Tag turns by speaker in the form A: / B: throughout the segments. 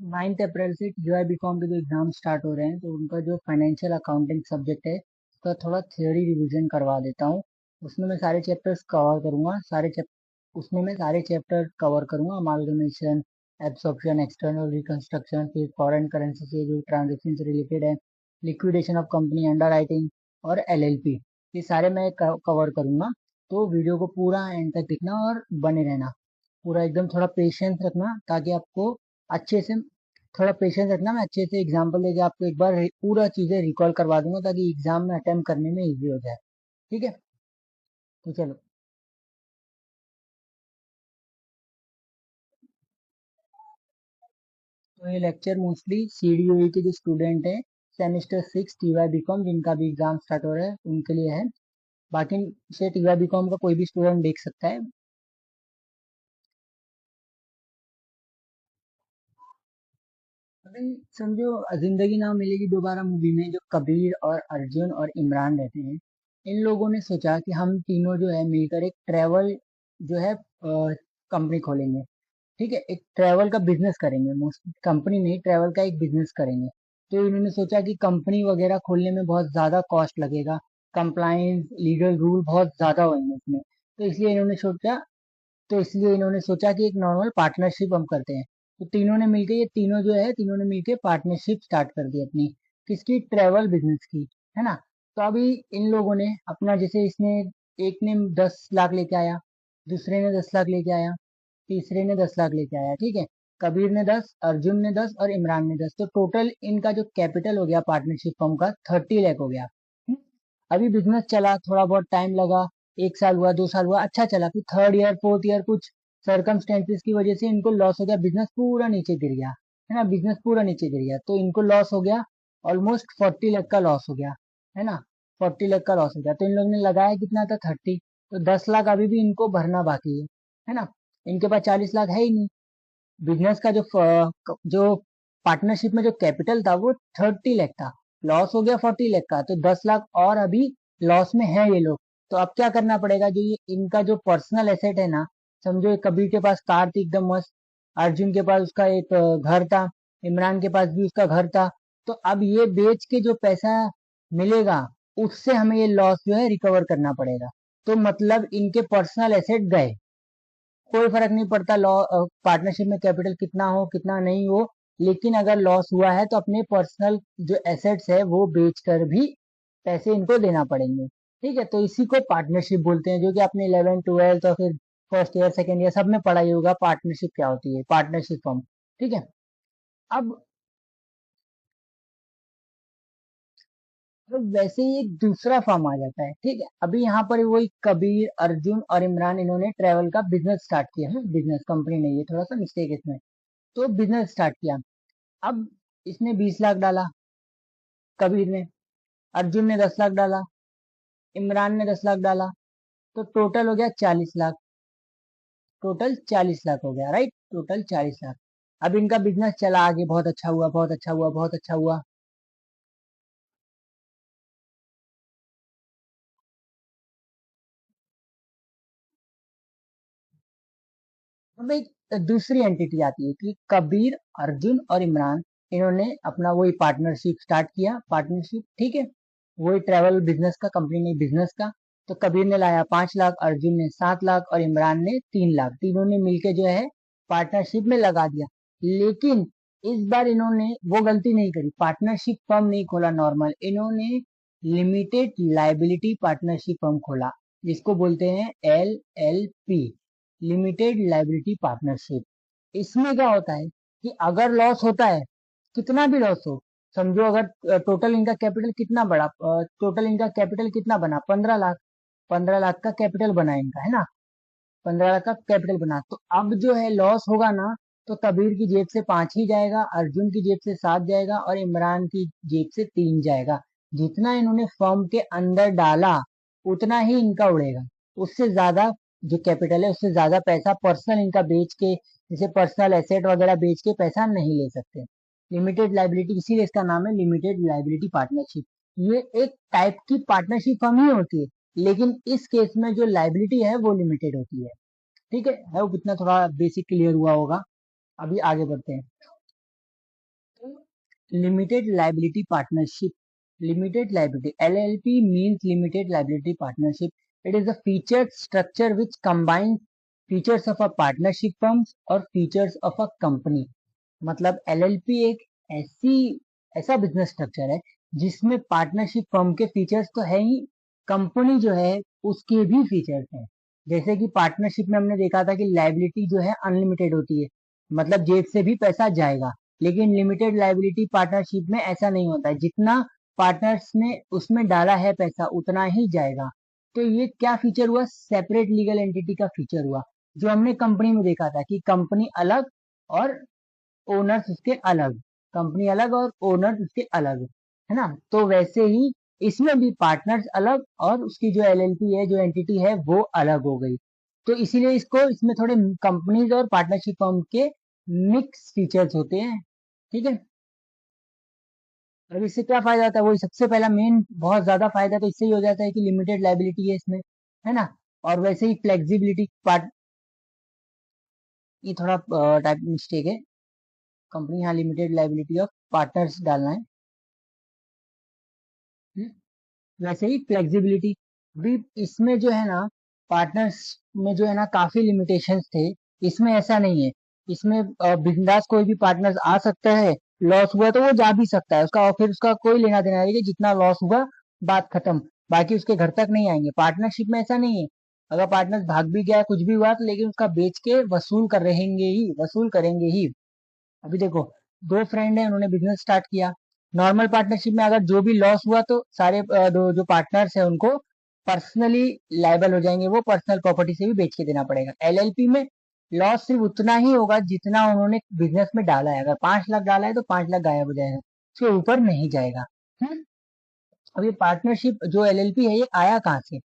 A: 9 अप्रैल से TY BCom के जो एग्जाम स्टार्ट हो रहे हैं, तो उनका जो फाइनेंशियल अकाउंटिंग सब्जेक्ट है उसका थोड़ा थ्योरी रिवीजन करवा देता हूँ। उसमें मैं सारे चैप्टर्स कवर करूंगा। उसमें मैं सारे चैप्टर कवर करूंगा। अमालगमेशन, एब्सॉर्प्शन, एक्सटर्नल रिकंस्ट्रक्शन, फिर फॉरेन करेंसी से जो ट्रांजेक्शन से रिलेटेड है, liquidation of company, under writing और एलएलपी, ये सारे मैं कवर करूंगा। तो वीडियो को पूरा एंड तक देखना और बने रहना। पूरा एकदम थोड़ा पेशेंस रखना ताकि आपको अच्छे से थोड़ा पेशेंस रखना। मैं अच्छे से एग्जांपल लेके आपको एक बार पूरा चीजें रिकॉल करवा दूंगा ताकि एग्जाम में अटेम्प्ट करने में इजी हो जाए। ठीक है, तो चलो। तो ये लेक्चर मोस्टली सीडीओई के जो स्टूडेंट हैं, सेमेस्टर 6 टीवाई बीकॉम, जिनका भी एग्जाम स्टार्ट हो रहा है उनके लिए है। बाकी से टीवाई बीकॉम का कोई भी स्टूडेंट देख सकता है। अभी समझो, जिंदगी ना मिलेगी दोबारा मूवी में जो कबीर और अर्जुन और इमरान रहते हैं, इन लोगों ने सोचा कि हम तीनों जो है मिलकर एक ट्रेवल जो है कंपनी खोलेंगे। ठीक है, एक ट्रैवल का बिजनेस करेंगे। मोस्ट कंपनी नहीं, ट्रैवल का एक बिजनेस करेंगे। तो इन्होंने सोचा कि कंपनी वगैरह खोलने में बहुत ज्यादा कॉस्ट लगेगा, कंप्लाइंस लीगल रूल बहुत ज्यादा होंगे इसमें। तो इसलिए इन्होंने सोचा कि एक नॉर्मल पार्टनरशिप हम करते हैं। तो तीनों ने मिलके ये तीनों जो है तीनों ने मिलके पार्टनरशिप स्टार्ट कर दी अपनी। किसकी? ट्रैवल बिजनेस की, है ना। तो अभी इन लोगों ने अपना, जैसे इसने एक ने 10 लाख लेके आया, दूसरे ने 10 लाख लेके आया, तीसरे ने 10 लाख लेके आया। ठीक है, कबीर ने 10, अर्जुन ने 10 और इमरान ने 10। तो टोटल इनका जो कैपिटल हो गया पार्टनरशिप फर्म का 30 लाख हो गया। हम्म, अभी बिजनेस चला, थोड़ा बहुत टाइम लगा, 1 साल हुआ, 2 साल हुआ, अच्छा चला। फिर थर्ड ईयर फोर्थ ईयर कुछ सर्कमस्टेंसेस की वजह से इनको लॉस हो गया, बिजनेस पूरा नीचे गिर गया, है ना। बिजनेस पूरा नीचे गिर गया तो इनको लॉस हो गया। ऑलमोस्ट 40 लाख का लॉस हो गया, है ना। 40 लाख का लॉस हो गया। तो इन लोगों ने लगाया कितना था? 30। तो 10 लाख अभी भी इनको भरना बाकी है ना। इनके पास 40 लाख है ही नहीं। बिजनेस का जो पार्टनरशिप में जो कैपिटल था वो 30 लाख था। लॉस हो गया 40 लाख का, तो 10 लाख और अभी लॉस में है ये लोग। तो अब क्या करना पड़ेगा? जो ये इनका जो पर्सनल एसेट है ना, समझो एक कबीर के पास कार थी एकदम मस्त, अर्जुन के पास उसका एक घर था, इमरान के पास भी उसका घर था। तो अब ये बेच के जो पैसा मिलेगा, उससे हमें ये लॉस जो है रिकवर करना पड़ेगा। तो मतलब इनके पर्सनल एसेट गए। कोई फर्क नहीं पड़ता लॉ पार्टनरशिप में कैपिटल कितना हो कितना नहीं हो, लेकिन अगर लॉस हुआ है तो अपने पर्सनल जो एसेट्स है वो बेचकर भी पैसे इनको देना पड़ेंगे। ठीक है, तो इसी को पार्टनरशिप बोलते हैं, जो कि आपने 11 ट्वेल्थ और फिर फर्स्ट ईयर सेकेंड ईयर सब में पढ़ा ही होगा। पार्टनरशिप क्या होती है, पार्टनरशिप फॉर्म। ठीक है। अब तो वैसे ही एक दूसरा फॉर्म आ जाता है। ठीक है, अभी यहाँ पर वही कबीर, अर्जुन और इमरान, इन्होंने ट्रेवल का बिजनेस स्टार्ट किया है। बिजनेस, कंपनी नहीं है, थोड़ा सा मिस्टेक है इसमें। तो बिजनेस स्टार्ट किया। अब इसने 20 लाख डाला, कबीर ने। अर्जुन ने 10 लाख डाला, इमरान ने 10 लाख डाला। तो टोटल हो गया 40 लाख। टोटल 40 लाख हो गया, राइट। टोटल 40 लाख। अब इनका बिजनेस चला आगे, बहुत अच्छा हुआ, बहुत अच्छा हुआ, बहुत अच्छा हुआ। अब एक दूसरी एंटिटी आती है कि कबीर, अर्जुन और इमरान, इन्होंने अपना वही पार्टनरशिप स्टार्ट किया। पार्टनरशिप, ठीक है, वही ट्रैवल बिजनेस का, कंपनी ने बिजनेस का। तो कबीर ने लाया 5 लाख, अर्जुन ने 7 लाख और इमरान ने 3 लाख। तीनों ने मिलके जो है पार्टनरशिप में लगा दिया। लेकिन इस बार इन्होंने वो गलती नहीं करी, पार्टनरशिप फर्म नहीं खोला नॉर्मल, इन्होंने लिमिटेड लाइबिलिटी पार्टनरशिप फर्म खोला, जिसको बोलते हैं LLP, लिमिटेड लाइबिलिटी पार्टनरशिप। इसमें क्या होता है कि अगर लॉस होता है, कितना भी लॉस हो, समझो अगर टोटल इनका कैपिटल कितना बड़ा, टोटल इनका कैपिटल कितना बना? 15 लाख। 15 लाख का कैपिटल बना इनका, है ना। 15 लाख का कैपिटल बना। तो अब जो है लॉस होगा ना, तो कबीर की जेब से 5 ही जाएगा, अर्जुन की जेब से 7 जाएगा और इमरान की जेब से 3 जाएगा। जितना इन्होंने फर्म के अंदर डाला उतना ही इनका उड़ेगा। उससे ज्यादा जो कैपिटल है, उससे ज्यादा पैसा पर्सनल इनका बेच के, जैसे पर्सनल एसेट वगैरह बेच के पैसा नहीं ले सकते। लिमिटेड लाइबिलिटी, इसीलिए इसका नाम है लिमिटेड लाइबिलिटी पार्टनरशिप। ये एक टाइप की पार्टनरशिप फर्म ही होती है, लेकिन इस केस में जो लाइबिलिटी है वो लिमिटेड होती है। ठीक है, वो कितना थोड़ा बेसिक क्लियर हुआ होगा। अभी आगे बढ़ते हैं। Limited liability partnership. Limited liability LLP means limited liability partnership. It is a featured structure which combines features of a partnership firms और features of a company. मतलब LLP एक ऐसी ऐसा बिजनेस स्ट्रक्चर है जिसमें पार्टनरशिप फर्म के features तो है ही, कंपनी जो है उसके भी फीचर्स हैं. जैसे कि पार्टनरशिप में हमने देखा था कि लाइबिलिटी जो है अनलिमिटेड होती है, मतलब जेब से भी पैसा जाएगा. लेकिन लिमिटेड लाइबिलिटी पार्टनरशिप में ऐसा नहीं होता है, जितना पार्टनर्स ने उसमें डाला है पैसा उतना ही जाएगा. तो ये क्या फीचर हुआ, सेपरेट लीगल एंटिटी का फीचर हुआ, जो हमने कंपनी में देखा था कि कंपनी अलग और ओनर्स उसके अलग, कंपनी अलग और ओनर्स उसके अलग, है ना. तो वैसे ही इसमें भी पार्टनर्स अलग और उसकी जो एलएलपी है, जो एंटिटी है, वो अलग हो गई. तो इसीलिए इसको इसमें थोड़े कंपनीज और पार्टनरशिप फर्म के मिक्स फीचर्स होते हैं. ठीक है. अब इससे क्या फायदा होता है, वही सबसे पहला मेन बहुत ज्यादा फायदा तो इससे ही हो जाता है कि लिमिटेड लाइबिलिटी है इसमें, है ना. और वैसे ही फ्लेक्सिबिलिटी पार्ट, ये थोड़ा टाइप मिस्टेक है, कंपनी यहाँ लिमिटेड लाइबिलिटी ऑफ पार्टनर्स डालना है. हम्म, वैसे ही फ्लेक्सिबिलिटी भी इसमें जो है ना, पार्टनर्स में जो है ना काफी लिमिटेशंस थे, इसमें ऐसा नहीं है. इसमें बिंदास कोई भी पार्टनर्स आ सकता है, लॉस हुआ तो वो जा भी सकता है उसका, और फिर उसका कोई लेना देना नहीं है, जितना लॉस हुआ बात खत्म, बाकी उसके घर तक नहीं आएंगे. पार्टनरशिप में ऐसा नहीं है, अगर पार्टनर्स भाग भी गया कुछ भी हुआ तो लेकिन उसका बेच के वसूल कर रहेंगे ही, वसूल करेंगे ही. अभी देखो, दो फ्रेंड है, उन्होंने बिजनेस स्टार्ट किया. नॉर्मल पार्टनरशिप में अगर जो भी लॉस हुआ तो सारे दो जो पार्टनर्स है उनको पर्सनली लायबल हो जाएंगे, वो पर्सनल प्रॉपर्टी से भी बेच के देना पड़ेगा. एलएलपी में लॉस सिर्फ उतना ही होगा जितना उन्होंने बिजनेस में डाला है, अगर 5 लाख डाला है तो 5 लाख गायब हो जाएगा, उसके ऊपर नहीं जाएगा. हम्म. अब ये पार्टनरशिप जो एलएलपी है ये आया कहाँ से.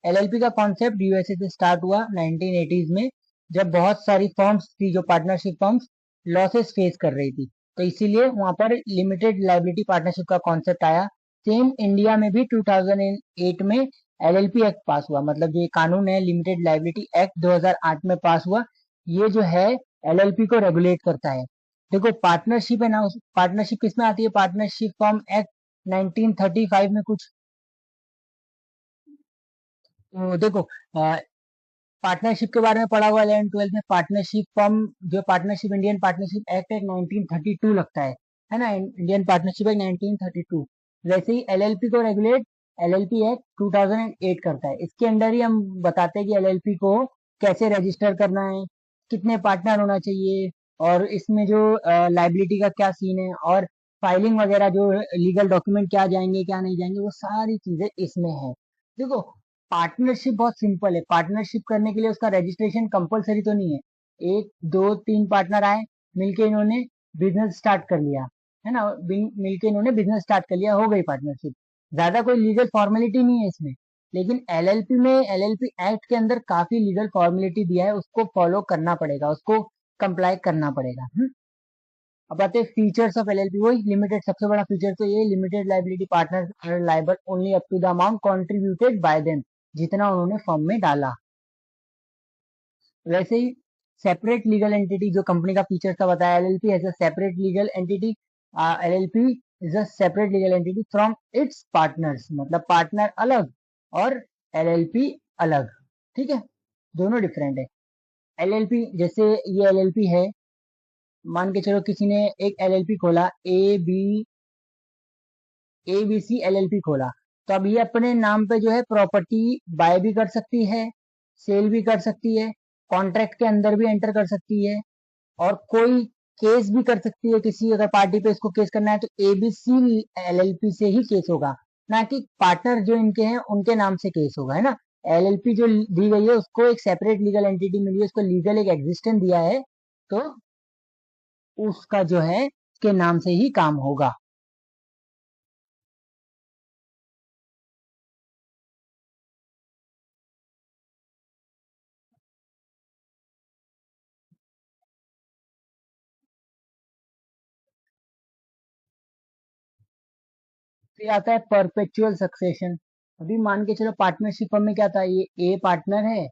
A: एलएलपी का कॉन्सेप्ट यूएसए से स्टार्ट हुआ 1980s में, जब बहुत सारी फर्म्स थी जो पार्टनरशिप फर्म्स लॉसेस फेस कर रही थी, तो इसीलिए वहां पर लिमिटेड लाइबिलिटी पार्टनरशिप का कॉन्सेप्ट आया. सेम इंडिया में भी 2008 में एलएलपी एक्ट पास हुआ, मतलब जो ये कानून है लिमिटेड लाइबिलिटी एक्ट 2008 में पास हुआ. ये जो है एलएलपी को रेगुलेट करता है. देखो पार्टनरशिप है ना, उस पार्टनरशिप किस में आती है, पार्टनरशिप फॉर्म एक्ट 1935 में कुछ. तो देखो, पार्टनरशिप के बारे में पढ़ा हुआ 11 12 में. पार्टनरशिप फॉर्म जो पार्टनरशिप इंडियन पार्टनरशिप एक्ट है 1932 लगता है ना, इंडियन पार्टनरशिप एक्ट 1932. वैसे ही एलएलपी को रेगुलेट एलएलपी एक्ट 2008 करता है. इसके अंडर ही हम बताते हैं कि एलएलपी को कैसे रजिस्टर करना है, कितने पार्टनर होना चाहिए, और इसमें जो लाइबिलिटी का क्या सीन है, और फाइलिंग वगैरह जो लीगल डॉक्यूमेंट क्या जाएंगे क्या नहीं जाएंगे, वो सारी चीजें इसमें है. देखो, पार्टनरशिप बहुत सिंपल है. पार्टनरशिप करने के लिए उसका रजिस्ट्रेशन कंपलसरी तो नहीं है. एक दो तीन पार्टनर आए, मिलके इन्होंने बिजनेस स्टार्ट कर लिया, है ना, मिलके इन्होंने बिजनेस स्टार्ट कर लिया, हो गई पार्टनरशिप. ज्यादा कोई लीगल फॉर्मेलिटी नहीं है इसमें. लेकिन एलएलपी में, एलएलपी एक्ट के अंदर काफी लीगल फॉर्मेलिटी दिया है, उसको फॉलो करना पड़ेगा, उसको कंप्लाई करना पड़ेगा. अब आते हैं फीचर्स ऑफ एलएलपी. वही लिमिटेड, सबसे बड़ा फीचर तो ये limited liability partner are liable only up to the amount contributed by them, जितना उन्होंने फर्म में डाला. वैसे ही सेपरेट लीगल एंटिटी, जो कंपनी का फीचर था बताया, LLP as a separate legal entity. LLP is a separate legal entity from its partners, मतलब पार्टनर अलग और एलएलपी अलग. ठीक है, दोनों डिफरेंट है. एलएलपी जैसे ये एलएलपी है, मान के चलो किसी ने एक एलएलपी खोला, एबीसी एलएलपी खोला, तो अब ये अपने नाम पे जो है प्रॉपर्टी बाय भी कर सकती है, सेल भी कर सकती है, कॉन्ट्रैक्ट के अंदर भी एंटर कर सकती है, और कोई केस भी कर सकती है. किसी अगर पार्टी पे इसको केस करना है तो एबीसी एलएलपी से ही केस होगा, ना कि पार्टनर जो इनके हैं उनके नाम से केस होगा, है ना. एलएलपी जो दी गई है उसको एक सेपरेट लीगल एंटिटी मिली है, उसको लीगल एक एग्जिस्टेंस दिया है, तो उसका जो है के नाम से ही काम होगा. फिर आता है परपेचुअल सक्सेशन. अभी मान के चलो पार्टनरशिप फर्म में क्या था, ये ए पार्टनर है,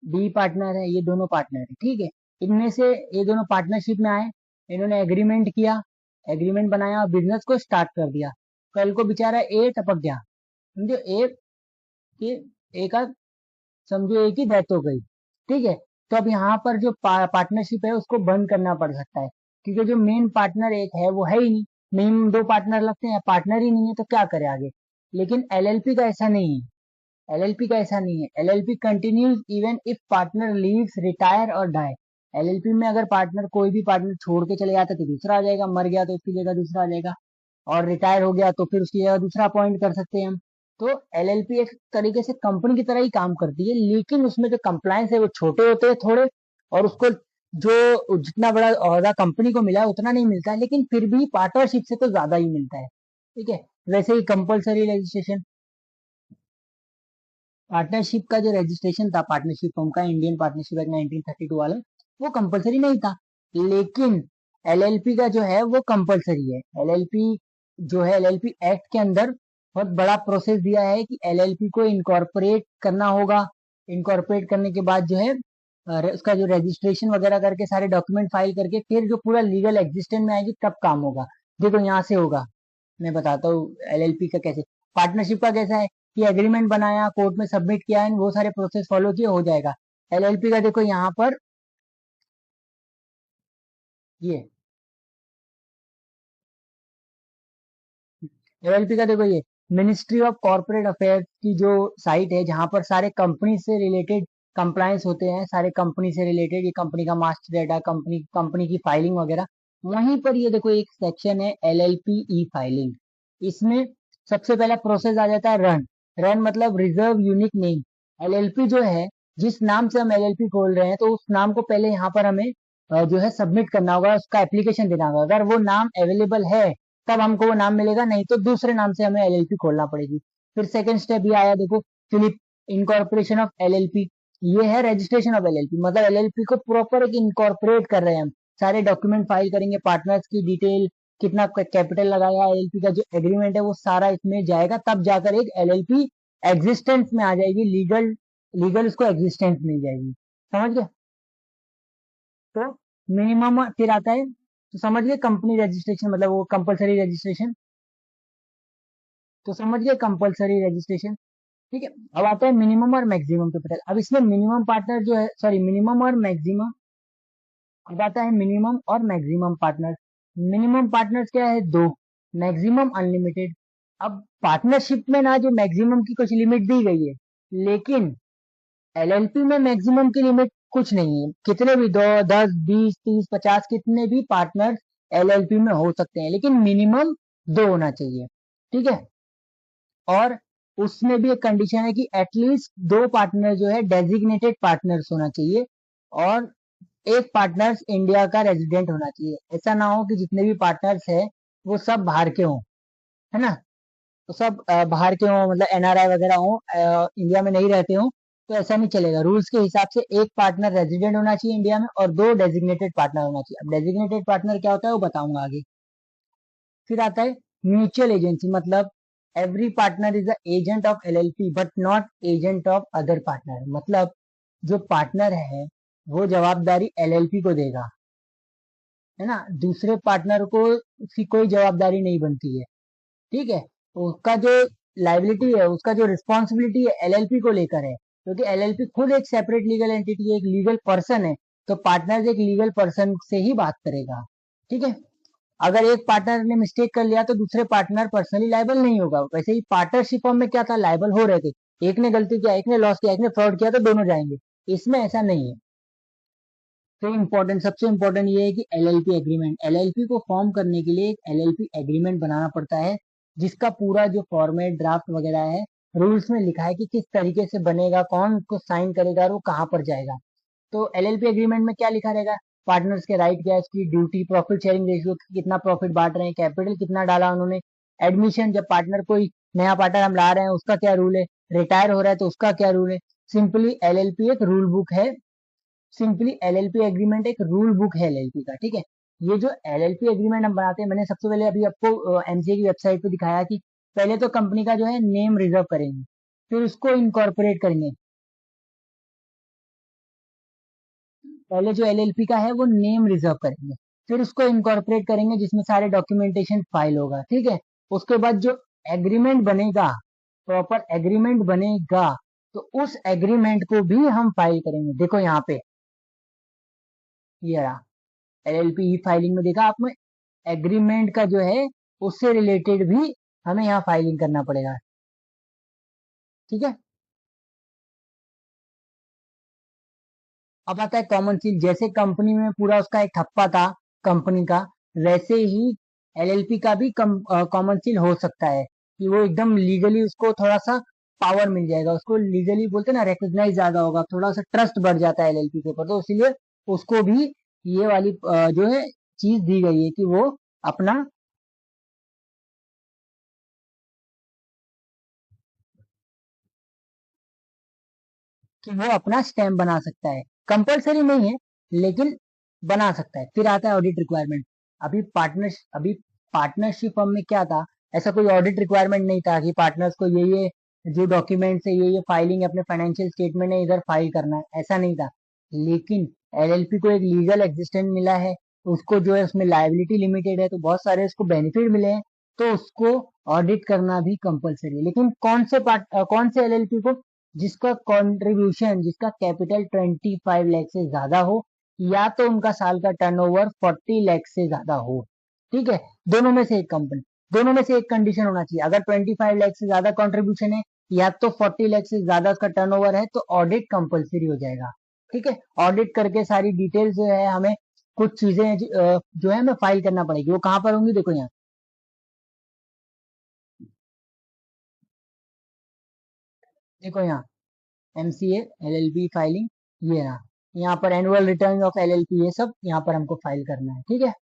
A: बी पार्टनर है, ये दोनों पार्टनर है, ठीक है. इनमें से ये दोनों पार्टनरशिप में आए, इन्होंने एग्रीमेंट किया एग्रीमेंट बनाया और बिजनेस को स्टार्ट कर दिया। कल को बेचारा ए टपक गया, समझो ए कि ए का समझो ए की डेथ हो गई, ठीक है। तो अब यहाँ पर जो पार्टनरशिप है उसको बंद करना पड़ सकता है, क्योंकि जो मेन पार्टनर एक है वो है ही नहीं। मेन दो पार्टनर लगते हैं, पार्टनर ही नहीं है तो क्या करे आगे। लेकिन एलएलपी का ऐसा नहीं है, एलएलपी का ऐसा नहीं है। LLP continues even if partner leaves, retire और डाई। एलएलपी में अगर पार्टनर, कोई भी पार्टनर छोड़ के चले जाता है तो दूसरा आ जाएगा, मर गया तो उसकी जगह दूसरा आ जाएगा, और रिटायर हो गया तो फिर उसकी जगह दूसरा अपॉइंट कर सकते हैं हम। तो एलएलपी एक तरीके से कंपनी की तरह ही काम करती है, लेकिन उसमें जो कंप्लायंस है वो छोटे होते हैं थोड़े, और उसको जो जितना बड़ा ओहदा कंपनी को मिला है उतना नहीं मिलता है, लेकिन फिर भी पार्टनरशिप से तो ज्यादा ही मिलता है, ठीक है। वैसे ही कंपलसरी रजिस्ट्रेशन, पार्टनरशिप का जो रजिस्ट्रेशन था पार्टनरशिप फर्म का, इंडियन पार्टनरशिप एक्ट 1932 वाला, वो कंपलसरी नहीं था। लेकिन एलएलपी का जो है वो कंपलसरी है। एलएलपी जो है, एलएलपी एक्ट के अंदर बहुत बड़ा प्रोसेस दिया है कि एलएलपी को इनकॉर्पोरेट करना होगा। इनकॉर्पोरेट करने के बाद जो है उसका जो रजिस्ट्रेशन वगैरह करके सारे डॉक्यूमेंट फाइल करके फिर जो पूरा लीगल एग्जिस्टेंस में आएगी तब काम होगा। देखो यहाँ से होगा, मैं बताता हूँ एलएलपी का कैसे। पार्टनरशिप का कैसा है कि एग्रीमेंट बनाया, कोर्ट में सबमिट किया है, वो सारे प्रोसेस फॉलो किए, हो जाएगा। एलएलपी का देखो यहाँ पर ये, एलएलपी का देखो ये मिनिस्ट्री ऑफ कॉर्पोरेट अफेयर्स की जो साइट है, जहां पर सारे कंपनी से रिलेटेड कंप्लायंस होते हैं, सारे कंपनी से रिलेटेड, ये कंपनी का मास्टर डेटा, कंपनी कंपनी की फाइलिंग वगैरह, वहीं पर ये देखो एक सेक्शन है एलएलपी ई फाइलिंग। इसमें सबसे पहला प्रोसेस आ जाता है रन। रन मतलब रिजर्व यूनिक नेम। एलएलपी जो है, जिस नाम से हम एलएलपी खोल रहे हैं, तो उस नाम को पहले यहाँ पर हमें जो है सबमिट करना होगा, उसका एप्लीकेशन देना होगा। अगर वो नाम अवेलेबल है तब हमको वो नाम मिलेगा, नहीं तो दूसरे नाम से हमें एलएलपी खोलना पड़ेगी। फिर सेकंड स्टेप ये आया देखो, फिलिप इनकॉर्पोरेशन ऑफ एलएलपी। ये है रजिस्ट्रेशन ऑफ एलएलपी, मतलब एलएलपी को प्रॉपर एक इनकॉर्पोरेट कर रहे हैं हम। सारे डॉक्यूमेंट फाइल करेंगे, पार्टनर्स की डिटेल, कितना कैपिटल लगाया, एलएलपी का जो एग्रीमेंट है वो सारा इसमें जाएगा, तब जाकर एक एलएलपी एग्जिस्टेंस में आ जाएगी, लीगल लीगल उसको एग्जिस्टेंस मिल जाएगी। समझ गए। तो मिनिमम फिर आता है, तो समझ गए कंपनी रजिस्ट्रेशन मतलब वो कंपलसरी रजिस्ट्रेशन, तो समझ गए कंपलसरी रजिस्ट्रेशन, ठीक है। अब आता है मिनिमम और मैक्सिमम कैपिटल। अब इसमें मिनिमम पार्टनर जो है, सॉरी मिनिमम और मैक्सिमम, अब आता है मिनिमम और मैक्सिमम पार्टनर। मिनिमम पार्टनर्स क्या है, दो। Maximum unlimited. अब पार्टनरशिप में ना जो मैक्सिमम की कुछ लिमिट दी गई है, लेकिन एलएलपी में मैक्सिमम की लिमिट कुछ नहीं है, कितने भी, दो, 10, 20, 30, 50, कितने भी पार्टनर एलएलपी में हो सकते हैं, लेकिन मिनिमम दो होना चाहिए, ठीक है। और उसमें भी एक कंडीशन है कि एटलीस्ट दो पार्टनर जो है डेजिग्नेटेड पार्टनर्स होना चाहिए, और एक पार्टनर्स इंडिया का रेजिडेंट होना चाहिए। ऐसा ना हो कि जितने भी पार्टनर्स है वो सब बाहर के हों, है ना। तो सब बाहर के हों, मतलब एनआरआई वगैरह हों, इंडिया में नहीं रहते हों, तो ऐसा नहीं चलेगा। रूल्स के हिसाब से एक पार्टनर रेजिडेंट होना चाहिए इंडिया में, और दो डेजिग्नेटेड पार्टनर होना चाहिए। अब डेजिग्नेटेड पार्टनर क्या होता है वो बताऊंगा आगे। फिर आता है म्यूचुअल एजेंसी, मतलब every partner is the agent of LLP but not agent of other partner. मतलब जो पार्टनर है वो जवाबदारी एलएलपी को देगा, है ना, दूसरे पार्टनर को उसकी कोई जवाबदारी नहीं बनती है, ठीक है। तो उसका जो लाइबिलिटी है, उसका जो रिस्पॉन्सिबिलिटी है एलएलपी को लेकर है, क्योंकि एलएलपी खुद एक सेपरेट लीगल एंटिटी है, एक लीगल पर्सन है। तो पार्टनर एक लीगल पर्सन से ही बात करेगा, ठीक है। अगर एक पार्टनर ने मिस्टेक कर लिया तो दूसरे पार्टनर पर्सनली लाइबल नहीं होगा। वैसे ही पार्टनरशिप में क्या था, लाइबल हो रहे थे, एक ने गलती किया, एक ने लॉस किया, एक ने फ्रॉड किया, तो दोनों जाएंगे। इसमें ऐसा नहीं है। तो इम्पोर्टेंट, सबसे इम्पोर्टेंट ये है कि एलएलपी एग्रीमेंट, एलएलपी को फॉर्म करने के लिए एक एलएलपी एग्रीमेंट बनाना पड़ता है, जिसका पूरा जो फॉर्मेट ड्राफ्ट वगैरह है, रूल्स में लिखा है कि किस तरीके से बनेगा, कौन उसको साइन करेगा और वो कहाँ पर जाएगा। तो एलएलपी एग्रीमेंट में क्या लिखा रहेगा, पार्टनर्स के राइट क्या है, उसकी ड्यूटी, प्रॉफिट शेयरिंग रेशियो, कितना प्रॉफिट बांट रहे हैं, कैपिटल कितना डाला उन्होंने, एडमिशन, जब पार्टनर कोई नया पार्टनर हम ला रहे हैं उसका क्या रूल है, रिटायर हो रहा है तो उसका क्या रूल है। सिंपली एलएलपी एक रूल बुक है, सिंपली एलएलपी एग्रीमेंट एक रूल बुक है एलएलपी का, ठीक है। ये जो एलएलपी एग्रीमेंट हम बनाते हैं, मैंने सबसे पहले अभी आपको एमसीए की वेबसाइट पे दिखाया कि पहले तो कंपनी का जो है नेम रिजर्व करेंगे, फिर उसको इनकॉर्पोरेट करेंगे। पहले जो एलएलपी का है वो नेम रिजर्व करेंगे, फिर उसको इनकॉर्पोरेट करेंगे जिसमें सारे डॉक्यूमेंटेशन फाइल होगा, ठीक है। उसके बाद जो एग्रीमेंट बनेगा, प्रॉपर एग्रीमेंट बनेगा, तो उस एग्रीमेंट को भी हम फाइल करेंगे। देखो यहाँ पे ये रहा, एलएलपी ई फाइलिंग में देखा आपने, एग्रीमेंट का जो है उससे रिलेटेड भी हमें यहाँ फाइलिंग करना पड़ेगा, ठीक है। अब आता है कॉमन सील। जैसे कंपनी में पूरा उसका एक ठप्पा था कंपनी का, वैसे ही एलएलपी का भी कॉमन सील हो सकता है कि वो एकदम लीगली उसको थोड़ा सा पावर मिल जाएगा, उसको लीगली बोलते हैं ना, रिकग्नाइज ज्यादा होगा, थोड़ा सा ट्रस्ट बढ़ जाता है एलएलपी के ऊपर, तो इसीलिए उसको भी ये वाली जो है चीज दी गई है कि वो अपना स्टैम्प बना सकता है। कंपलसरी नहीं है, लेकिन बना सकता है। फिर आता है ऑडिट रिक्वायरमेंट। अभी पार्टनरशिप फर्म में क्या था, ऐसा कोई ऑडिट रिक्वायरमेंट नहीं था कि पार्टनर्स को ये जो डॉक्यूमेंट्स है, ये फाइलिंग अपने फाइनेंशियल स्टेटमेंट है इधर फाइल करना है, ऐसा नहीं था। लेकिन एलएलपी को एक लीगल एग्जिस्टेंस मिला है, उसको जो है उसमें लायबिलिटी लिमिटेड है, तो बहुत सारे उसको बेनिफिट मिले हैं, तो उसको ऑडिट करना भी कंपलसरी है। लेकिन कौन से एलएलपी को, जिसका कंट्रीब्यूशन, जिसका कैपिटल 25 लाख से ज्यादा हो, या तो उनका साल का टर्नओवर 40 लाख से ज्यादा हो, ठीक है। दोनों में से एक कंपनी, दोनों में से एक कंडीशन होना चाहिए। अगर 25 लाख से ज्यादा कंट्रीब्यूशन है, या तो 40 लाख से ज्यादा उसका टर्नओवर है, तो ऑडिट कंपलसरी हो जाएगा, ठीक है। ऑडिट करके सारी डिटेल्स जो है हमें, कुछ चीजें जो है हमें फाइल करना पड़ेगी। वो कहाँ पर होंगी, देखो यहाँ, देखो यहाँ एमसीए एलएलपी फाइलिंग, ये रहा। यहाँ पर एनुअल रिटर्न ऑफ एलएलपी, ये सब यहाँ पर हमको फाइल करना है, ठीक है।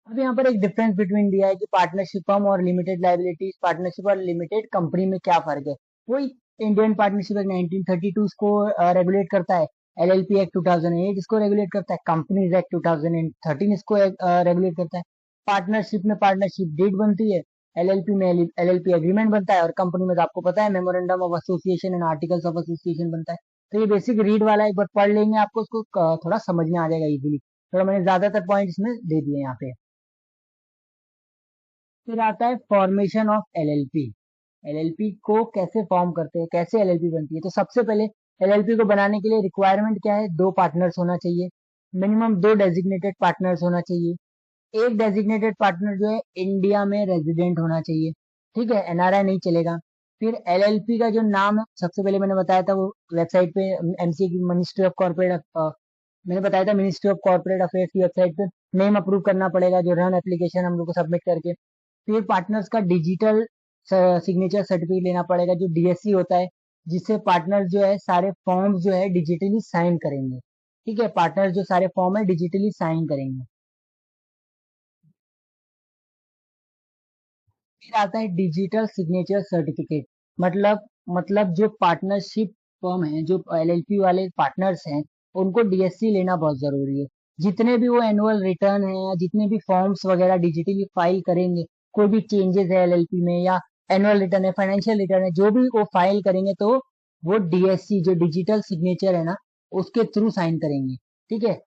A: अब यहाँ पर एक डिफरेंस बिटवीन दिया है कि पार्टनरशिप फर्म और लिमिटेड लाइबिलिटीज, पार्टनरशिप और लिमिटेड कंपनी में क्या फर्क है। वही इंडियन पार्टनरशिप एक्ट 1932 इसको रेगुलेट करता है, एलएलपी एक्ट 2008 इसको रेगुलेट करता है, कंपनीज एक्ट 2013 इसको रेगुलेट करता है। पार्टनरशिप में पार्टनरशिप डीड बनती है, एलएलपी में एलएलपी एग्रीमेंट बनता है, और कंपनी में तो आपको पता है memorandum of association and articles of association बनता है। तो ये बेसिक रीड वाला एक बार पढ़ लेंगे, आपको उसको थोड़ा समझ में आ जाएगा इजीली। थोड़ा मैंने ज्यादातर पॉइंट इसमें दे दिए यहाँ पे। फिर आता है फॉर्मेशन ऑफ एलएलपी। एलएलपी को कैसे फॉर्म करते हैं, कैसे एलएलपी बनती है। तो सबसे पहले एलएलपी को बनाने के लिए रिक्वायरमेंट क्या है, दो पार्टनर्स होना चाहिए, मिनिमम दो डेजिग्नेटेड पार्टनर्स होना चाहिए। एक डेजिग्नेटेड पार्टनर जो है इंडिया में रेजिडेंट होना चाहिए, ठीक है, एनआरआई नहीं चलेगा। फिर एलएलपी का जो नाम है, सबसे पहले मैंने बताया था वो वेबसाइट पे, एमसीए की मिनिस्ट्री ऑफ कॉर्पोरेट, मैंने बताया था मिनिस्ट्री ऑफ कॉर्पोरेट अफेयर्स की वेबसाइट पे नेम अप्रूव करना पड़ेगा, जो रन एप्लीकेशन हम लोग को सबमिट करके। फिर पार्टनर्स का डिजिटल सिग्नेचर सर्टिफिकेट लेना पड़ेगा, जो डीएससी होता है, जिससे पार्टनर जो है सारे फॉर्म्स जो है डिजिटली साइन करेंगे, ठीक है। पार्टनर जो सारे फॉर्म है डिजिटली साइन करेंगे। फिर आता है डिजिटल सिग्नेचर सर्टिफिकेट। मतलब जो पार्टनरशिप फर्म है, जो एलएलपी वाले पार्टनर्स हैं, उनको डीएससी लेना बहुत जरूरी है। जितने भी वो एनुअल रिटर्न है, या जितने भी फॉर्म्स वगैरह डिजिटली फाइल करेंगे, कोई भी चेंजेस है एलएलपी में, या एनुअल रिटर्न है, फाइनेंशियल रिटर्न है, जो भी वो फाइल करेंगे, तो वो डीएससी जो डिजिटल सिग्नेचर है ना, उसके थ्रू साइन करेंगे, ठीक है।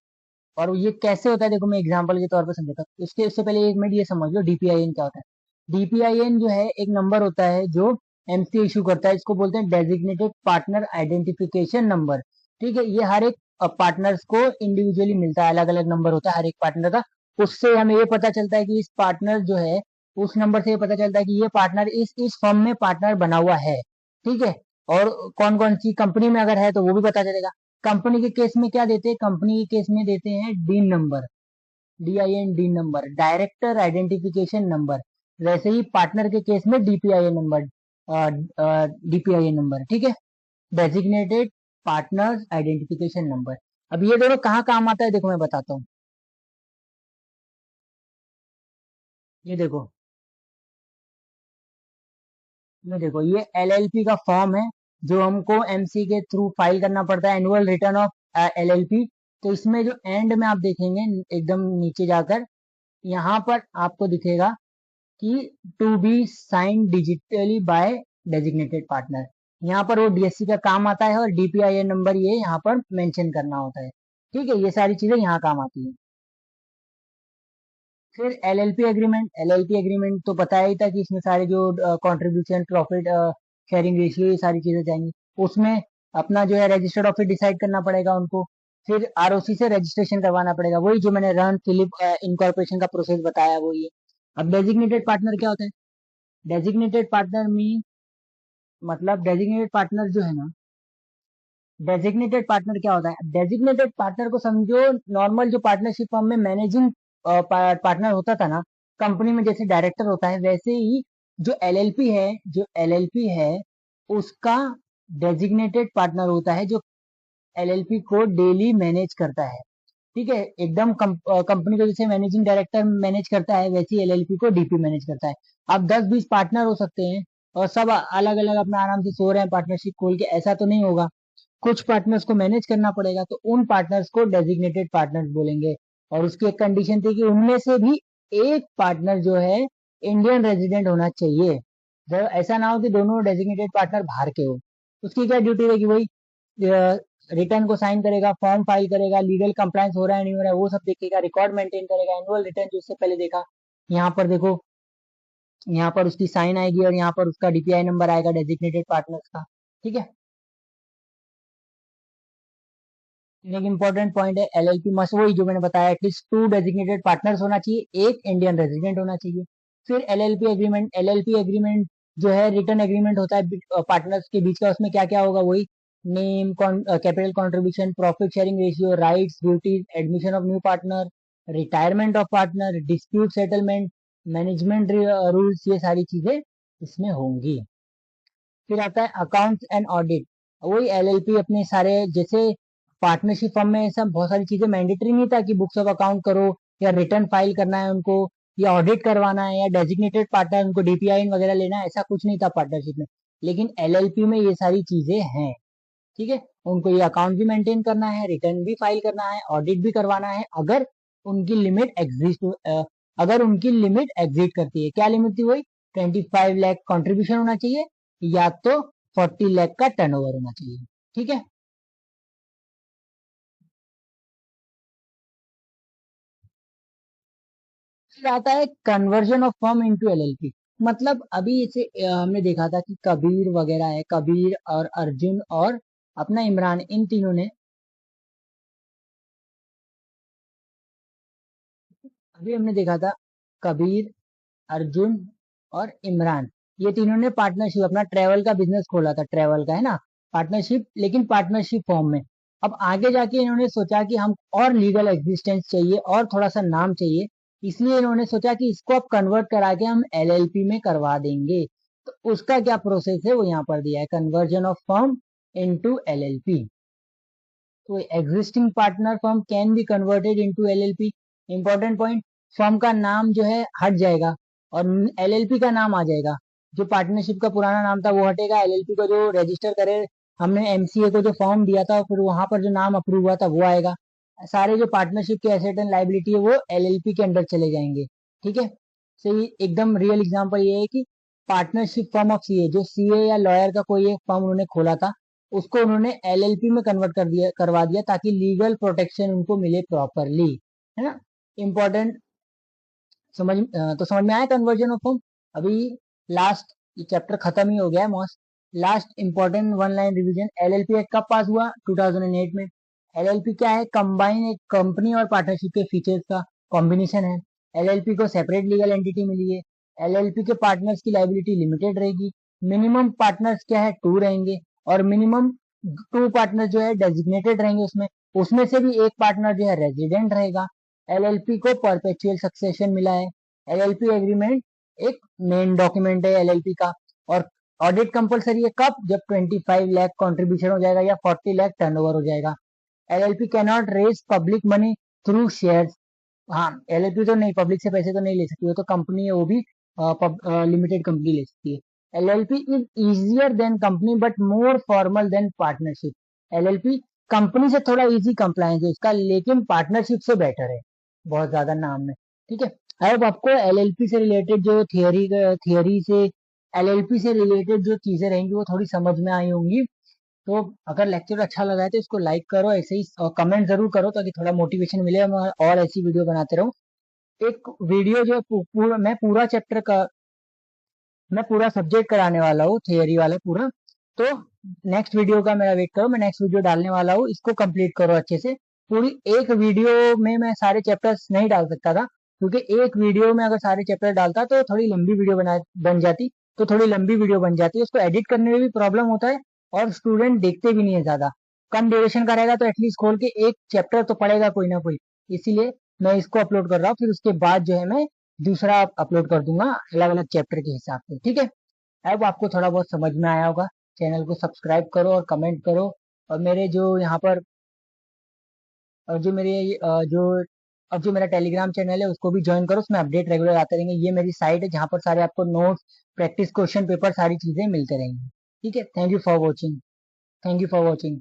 A: और ये कैसे होता है, देखो मैं एग्जांपल के तौर पर समझाता हूँ। उससे पहले एक मिनट ये समझ लो डीपीआईएन क्या होता है। डीपीआईएन जो है एक नंबर होता है जो एमसी इशू करता है, इसको बोलते हैं डेजिग्नेटेड पार्टनर आइडेंटिफिकेशन नंबर, ठीक है। ये हर एक पार्टनर्स को इंडिविजुअली मिलता है, अलग अलग नंबर होता है हर एक पार्टनर का। उससे हमें ये पता चलता है कि इस पार्टनर जो है, उस नंबर से ये पता चलता है कि ये पार्टनर इस फर्म में पार्टनर बना हुआ है, ठीक है। और कौन कौन सी कंपनी में अगर है तो वो भी पता चलेगा। कंपनी के केस में क्या देते हैं, कंपनी के केस में देते हैं dean number, DIN dean number, director identification number. वैसे ही पार्टनर के केस में डीपीआईएन नंबर, डीपीआईएन नंबर, ठीक है, डेजिग्नेटेड पार्टनर्स आइडेंटिफिकेशन नंबर। अब ये दोनों कहाँ काम आता है, देखो मैं बताता हूँ। ये देखो, ये एलएलपी का फॉर्म है, जो हमको एमसी के थ्रू फाइल करना पड़ता है, एनुअल रिटर्न ऑफ एलएलपी। तो इसमें जो एंड में आप देखेंगे एकदम नीचे जाकर, यहाँ पर आपको दिखेगा कि to be sign digitally by designated partner. यहाँ पर वो डीएससी का काम आता है, और डीपीआईएन नंबर ये यहाँ पर मेंशन करना होता है, ठीक है, ये सारी चीजें यहाँ काम आती है। फिर एलएलपी एग्रीमेंट तो पता ही था कि इसमें सारे जो कंट्रीब्यूशन, प्रॉफिट शेयरिंग रेशियो, ये सारी चीजें जाएंगी। उसमें अपना जो है रजिस्टर्ड ऑफिस डिसाइड करना पड़ेगा उनको। फिर आरओसी से रजिस्ट्रेशन करवाना पड़ेगा, वही जो मैंने रन फिलिप इनकॉर्पोरेशन का प्रोसेस बताया वो ये। अब डेजिग्नेटेड पार्टनर क्या होता है? डेजिग्नेटेड पार्टनर मीन, मतलब डेजिग्नेटेड पार्टनर जो है ना, डेजिग्नेटेड पार्टनर क्या होता है? डेजिग्नेटेड पार्टनर को समझो, नॉर्मल जो पार्टनरशिप फर्म में मैनेजिंग पार्टनर होता था ना, कंपनी में जैसे डायरेक्टर होता है, वैसे ही जो एलएलपी है उसका डेजिग्नेटेड पार्टनर होता है, जो एलएलपी को डेली मैनेज करता है। ठीक है, एकदम कंपनी को जैसे मैनेजिंग डायरेक्टर मैनेज करता है, वैसे ही एलएलपी को डीपी मैनेज करता है। अब 10-20 पार्टनर हो सकते हैं और सब अलग अलग अपना आराम से सो रहे हैं पार्टनरशिप खोल के, ऐसा तो नहीं होगा। कुछ पार्टनर्स को मैनेज करना पड़ेगा, तो उन पार्टनर्स को डेजिग्नेटेड पार्टनर्स बोलेंगे। और उसकी एक कंडीशन थी कि उनमें से भी एक पार्टनर जो है इंडियन रेजिडेंट होना चाहिए। जब ऐसा ना हो कि दोनों डेजिग्नेटेड पार्टनर बाहर के हो। उसकी क्या ड्यूटी रहेगी? वही रिटर्न को साइन करेगा, फॉर्म फाइल करेगा, लीगल कंप्लायंस हो रहा है नहीं हो रहा है वो सब देखेगा, रिकॉर्ड मेंटेन करेगा, एनुअल रिटर्न जो इससे पहले देखा, यहाँ पर देखो, यहाँ पर उसकी साइन आएगी और यहाँ पर उसका डीपीआई नंबर आएगा डेजिग्नेटेड पार्टनर्स का। ठीक है, एक इंपॉर्टेंट पॉइंट है, एलएलपी मस्ट, वही जो मैंने बताया, एटलीस्ट 2 डेजिग्नेटेड पार्टनर्स होना चाहिए, एक इंडियन रेजिडेंट होना चाहिए। फिर एलएलपी एग्रीमेंट जो है रिटर्न एग्रीमेंट होता है पार्टनर्स के बीच का। उसमें क्या क्या होगा? वही name, capital contribution, profit sharing ratio, rights, duties, admission of new partner, retirement of partner, dispute settlement, management rules, ये सारी चीजें इसमें होंगी। फिर आता है अकाउंट्स एंड ऑडिट। वही एलएलपी अपने सारे, जैसे पार्टनरशिप फर्म में सब बहुत सारी चीजें मैंडेटरी नहीं था कि बुक्स ऑफ अकाउंट करो, या रिटर्न फाइल करना है उनको, या ऑडिट करवाना है, या डेजिग्नेटेड पार्टनर उनको डीपीआई वगैरह लेना है, ऐसा कुछ नहीं था पार्टनरशिप में। लेकिन एलएलपी में ये सारी चीजें हैं। ठीक है, उनको ये अकाउंट भी मेंटेन करना है, रिटर्न भी फाइल करना है, ऑडिट भी करवाना है, उनकी लिमिट एग्जिस्ट अगर उनकी लिमिट एग्जिट करती है। क्या लिमिट थी? वही 25 लाख कंट्रीब्यूशन होना चाहिए, या तो 40 लाख का टर्नओवर होना चाहिए। ठीक है, फिर आता है conversion of firm into LLP. मतलब अभी इसे हमने देखा था कि कबीर वगैरह है, कबीर और अर्जुन और अपना इमरान, इन तीनों ने, अभी हमने देखा था कबीर, अर्जुन और इमरान, ये तीनों ने पार्टनरशिप, अपना ट्रेवल का बिजनेस खोला था, ट्रेवल का है ना, पार्टनरशिप, लेकिन पार्टनरशिप फॉर्म में। अब आगे जाके इन्होंने सोचा कि हम और लीगल एग्जिस्टेंस चाहिए और थोड़ा सा नाम चाहिए, इसलिए इन्होंने सोचा कि इसको अब कन्वर्ट करा के हम एलएलपी में करवा देंगे। तो उसका क्या प्रोसेस है वो यहाँ पर दिया है, conversion of firm into LLP. तो existing partner firm can be converted into LLP. Important point, firm का नाम जो है हट जाएगा और एलएलपी का नाम आ जाएगा। जो पार्टनरशिप का पुराना नाम था वो हटेगा, एलएलपी को जो रजिस्टर करे, हमने एमसीए को जो फॉर्म दिया था फिर वहां पर जो नाम अप्रूव हुआ था वो आएगा। सारे जो पार्टनरशिप के एसेट एंड लाइबिलिटी है वो एलएलपी के अंडर चले जाएंगे। ठीक है, सही, एकदम रियल एग्जांपल ये है कि पार्टनरशिप फर्म ऑफ सीए, जो सीए या लॉयर का कोई एक फर्म उन्होंने खोला था, उसको उन्होंने एलएलपी में कन्वर्ट करवा दिया, ताकि लीगल प्रोटेक्शन उनको मिले प्रॉपरली, है ना। इम्पोर्टेंट, तो समझ में आया कन्वर्जन ऑफ फॉर्म। अभी लास्ट, ये चैप्टर खत्म ही हो गया है most. Last important one line revision, LLP act कब पास हुआ? 2008 में। एलएलपी क्या है? कंबाइन एक कंपनी और पार्टनरशिप के फीचर्स का कॉम्बिनेशन है। एलएलपी को सेपरेट लीगल एंटिटी मिली है। एलएलपी के पार्टनर्स की लाइबिलिटी लिमिटेड रहेगी। मिनिमम पार्टनर्स क्या है? 2 रहेंगे। और मिनिमम 2 पार्टनर जो है डेजिग्नेटेड रहेंगे, उसमें उसमें से भी एक पार्टनर जो है रेजिडेंट रहेगा। एलएलपी को परपेचुअल सक्सेशन मिला है। एलएलपी एग्रीमेंट एक मेन डॉक्यूमेंट है एलएलपी का। और ऑडिट कंपलसरी है कब? जब 25 लाख कंट्रीब्यूशन हो जाएगा या 40 लाख टर्नओवर हो जाएगा। LLP can not raise public money through shares. हाँ, एलएलपी तो नहीं, पब्लिक से पैसे तो नहीं ले सकती, वो तो कंपनी है, वो भी लिमिटेड कंपनी ले सकती है। LLP is easier than company but more formal than partnership. LLP company से थोड़ा इजी कंप्लायंस है इसका, लेकिन पार्टनरशिप से बेटर है बहुत ज्यादा नाम में। ठीक है, अब आपको एलएलपी से रिलेटेड जो थियरी से एलएलपी से रिलेटेड जो चीजें रहेंगी वो थोड़ी समझ में आई होंगी। तो अगर लेक्चर अच्छा लगा है तो इसको लाइक करो, ऐसे ही और कमेंट जरूर करो ताकि थोड़ा मोटिवेशन मिले, मैं और ऐसी वीडियो बनाते रहूं। एक वीडियो जो है मैं पूरा चैप्टर का, मैं पूरा सब्जेक्ट कराने वाला हूँ, थियरी वाला पूरा। तो नेक्स्ट वीडियो का मेरा वेट करो, मैं नेक्स्ट वीडियो डालने वाला हूँ, इसको कंप्लीट करो अच्छे से। पूरी एक वीडियो में मैं सारे चैप्टर्स नहीं डाल सकता था, क्योंकि एक वीडियो में अगर सारे चैप्टर डालता तो थोड़ी लंबी वीडियो बन जाती। तो थोड़ी लंबी वीडियो बन जाती है, उसको एडिट करने में भी प्रॉब्लम होता है, और स्टूडेंट देखते भी नहीं है ज्यादा। कम ड्यूरेशन का रहेगा तो एटलीस्ट खोल के एक चैप्टर तो पढ़ेगा कोई ना कोई। इसीलिए मैं इसको अपलोड कर रहा हूँ, फिर उसके बाद जो है मैं दूसरा अपलोड कर दूंगा अलग अलग चैप्टर के हिसाब से, ठीक है। अब आपको थोड़ा बहुत समझ में आया होगा। चैनल को सब्सक्राइब करो और कमेंट करो, और मेरे जो यहाँ पर, और जो मेरे जो अब जो मेरा टेलीग्राम चैनल है उसको भी ज्वाइन करो, उसमें अपडेट रेगुलर आते रहेंगे। ये मेरी साइट है जहाँ पर सारे आपको नोट्स, प्रैक्टिस क्वेश्चन पेपर, सारी चीजें मिलते रहेंगी। ठीक है, thank you for watching. Thank you for watching.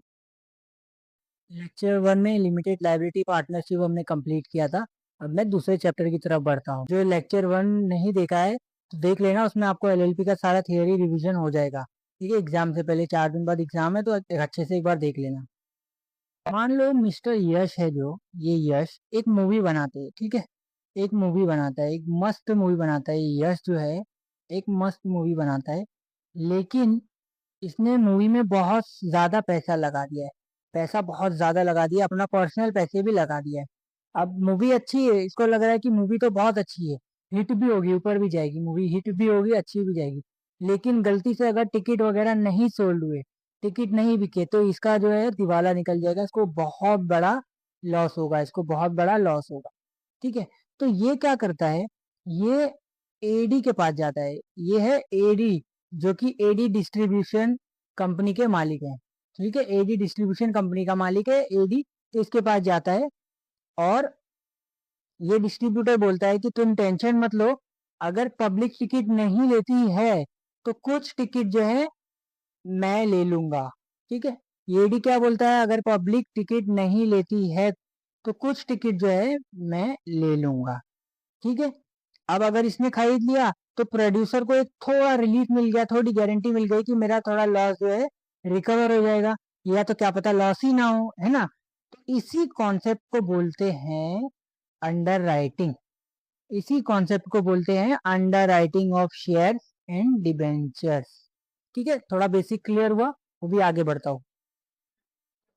A: Lecture 1 में लिमिटेड लाइबिलिटी पार्टनरशिप हमने कंप्लीट किया था। अब मैं दूसरे चैप्टर की तरफ बढ़ता हूँ। जो लेक्चर 1 नहीं देखा है तो देख लेना, उसमें आपको एलएलपी का सारा थियरी रिवीजन हो जाएगा। ठीक है, एग्जाम से पहले 4 दिन बाद एग्जाम है, तो अच्छे से एक बार देख लेना। मान लो मिस्टर यश है, जो ये यश एक मूवी बनाते हैं, ठीक है, एक मूवी बनाता है, एक मस्त मूवी बनाता है। यश जो है एक मस्त मूवी बनाता है, लेकिन इसने मूवी में बहुत ज्यादा पैसा लगा दिया है। पैसा बहुत ज्यादा लगा दिया, अपना पर्सनल पैसे भी लगा दिया है। अब मूवी अच्छी है, इसको लग रहा है कि मूवी तो बहुत अच्छी है, हिट भी होगी, ऊपर भी जाएगी मूवी, हिट भी होगी, अच्छी भी जाएगी। लेकिन गलती से अगर टिकट वगैरह नहीं सोल्ड हुए, टिकट नहीं बिके, तो इसका जो है दिवाला निकल जाएगा, इसको बहुत बड़ा लॉस होगा, इसको बहुत बड़ा लॉस होगा। ठीक है, तो ये क्या करता है, ये एडी के पास जाता है। ये है एडी, जो कि एडी डिस्ट्रीब्यूशन कंपनी के मालिक हैं। ठीक है, एडी डिस्ट्रीब्यूशन कंपनी का मालिक है एडी। तो इसके पास जाता है, और ये डिस्ट्रीब्यूटर बोलता है कि तुम टेंशन मत लो, अगर पब्लिक टिकट नहीं लेती है तो कुछ टिकट जो है मैं ले लूंगा। ठीक है, ये भी क्या बोलता है, अगर पब्लिक टिकट नहीं लेती है तो कुछ टिकट जो है मैं ले लूंगा। ठीक है, अब अगर इसने खरीद लिया तो प्रोड्यूसर को एक थोड़ा रिलीफ मिल गया, थोड़ी गारंटी मिल गई कि मेरा थोड़ा लॉस जो है रिकवर हो जाएगा, या तो क्या पता लॉस ही ना हो, है ना। तो इसी कॉन्सेप्ट को बोलते हैं अंडर राइटिंग। इसी कॉन्सेप्ट को बोलते हैं under writing of shares and debentures. ठीक है, थोड़ा बेसिक क्लियर हुआ, वो भी आगे बढ़ता हूँ।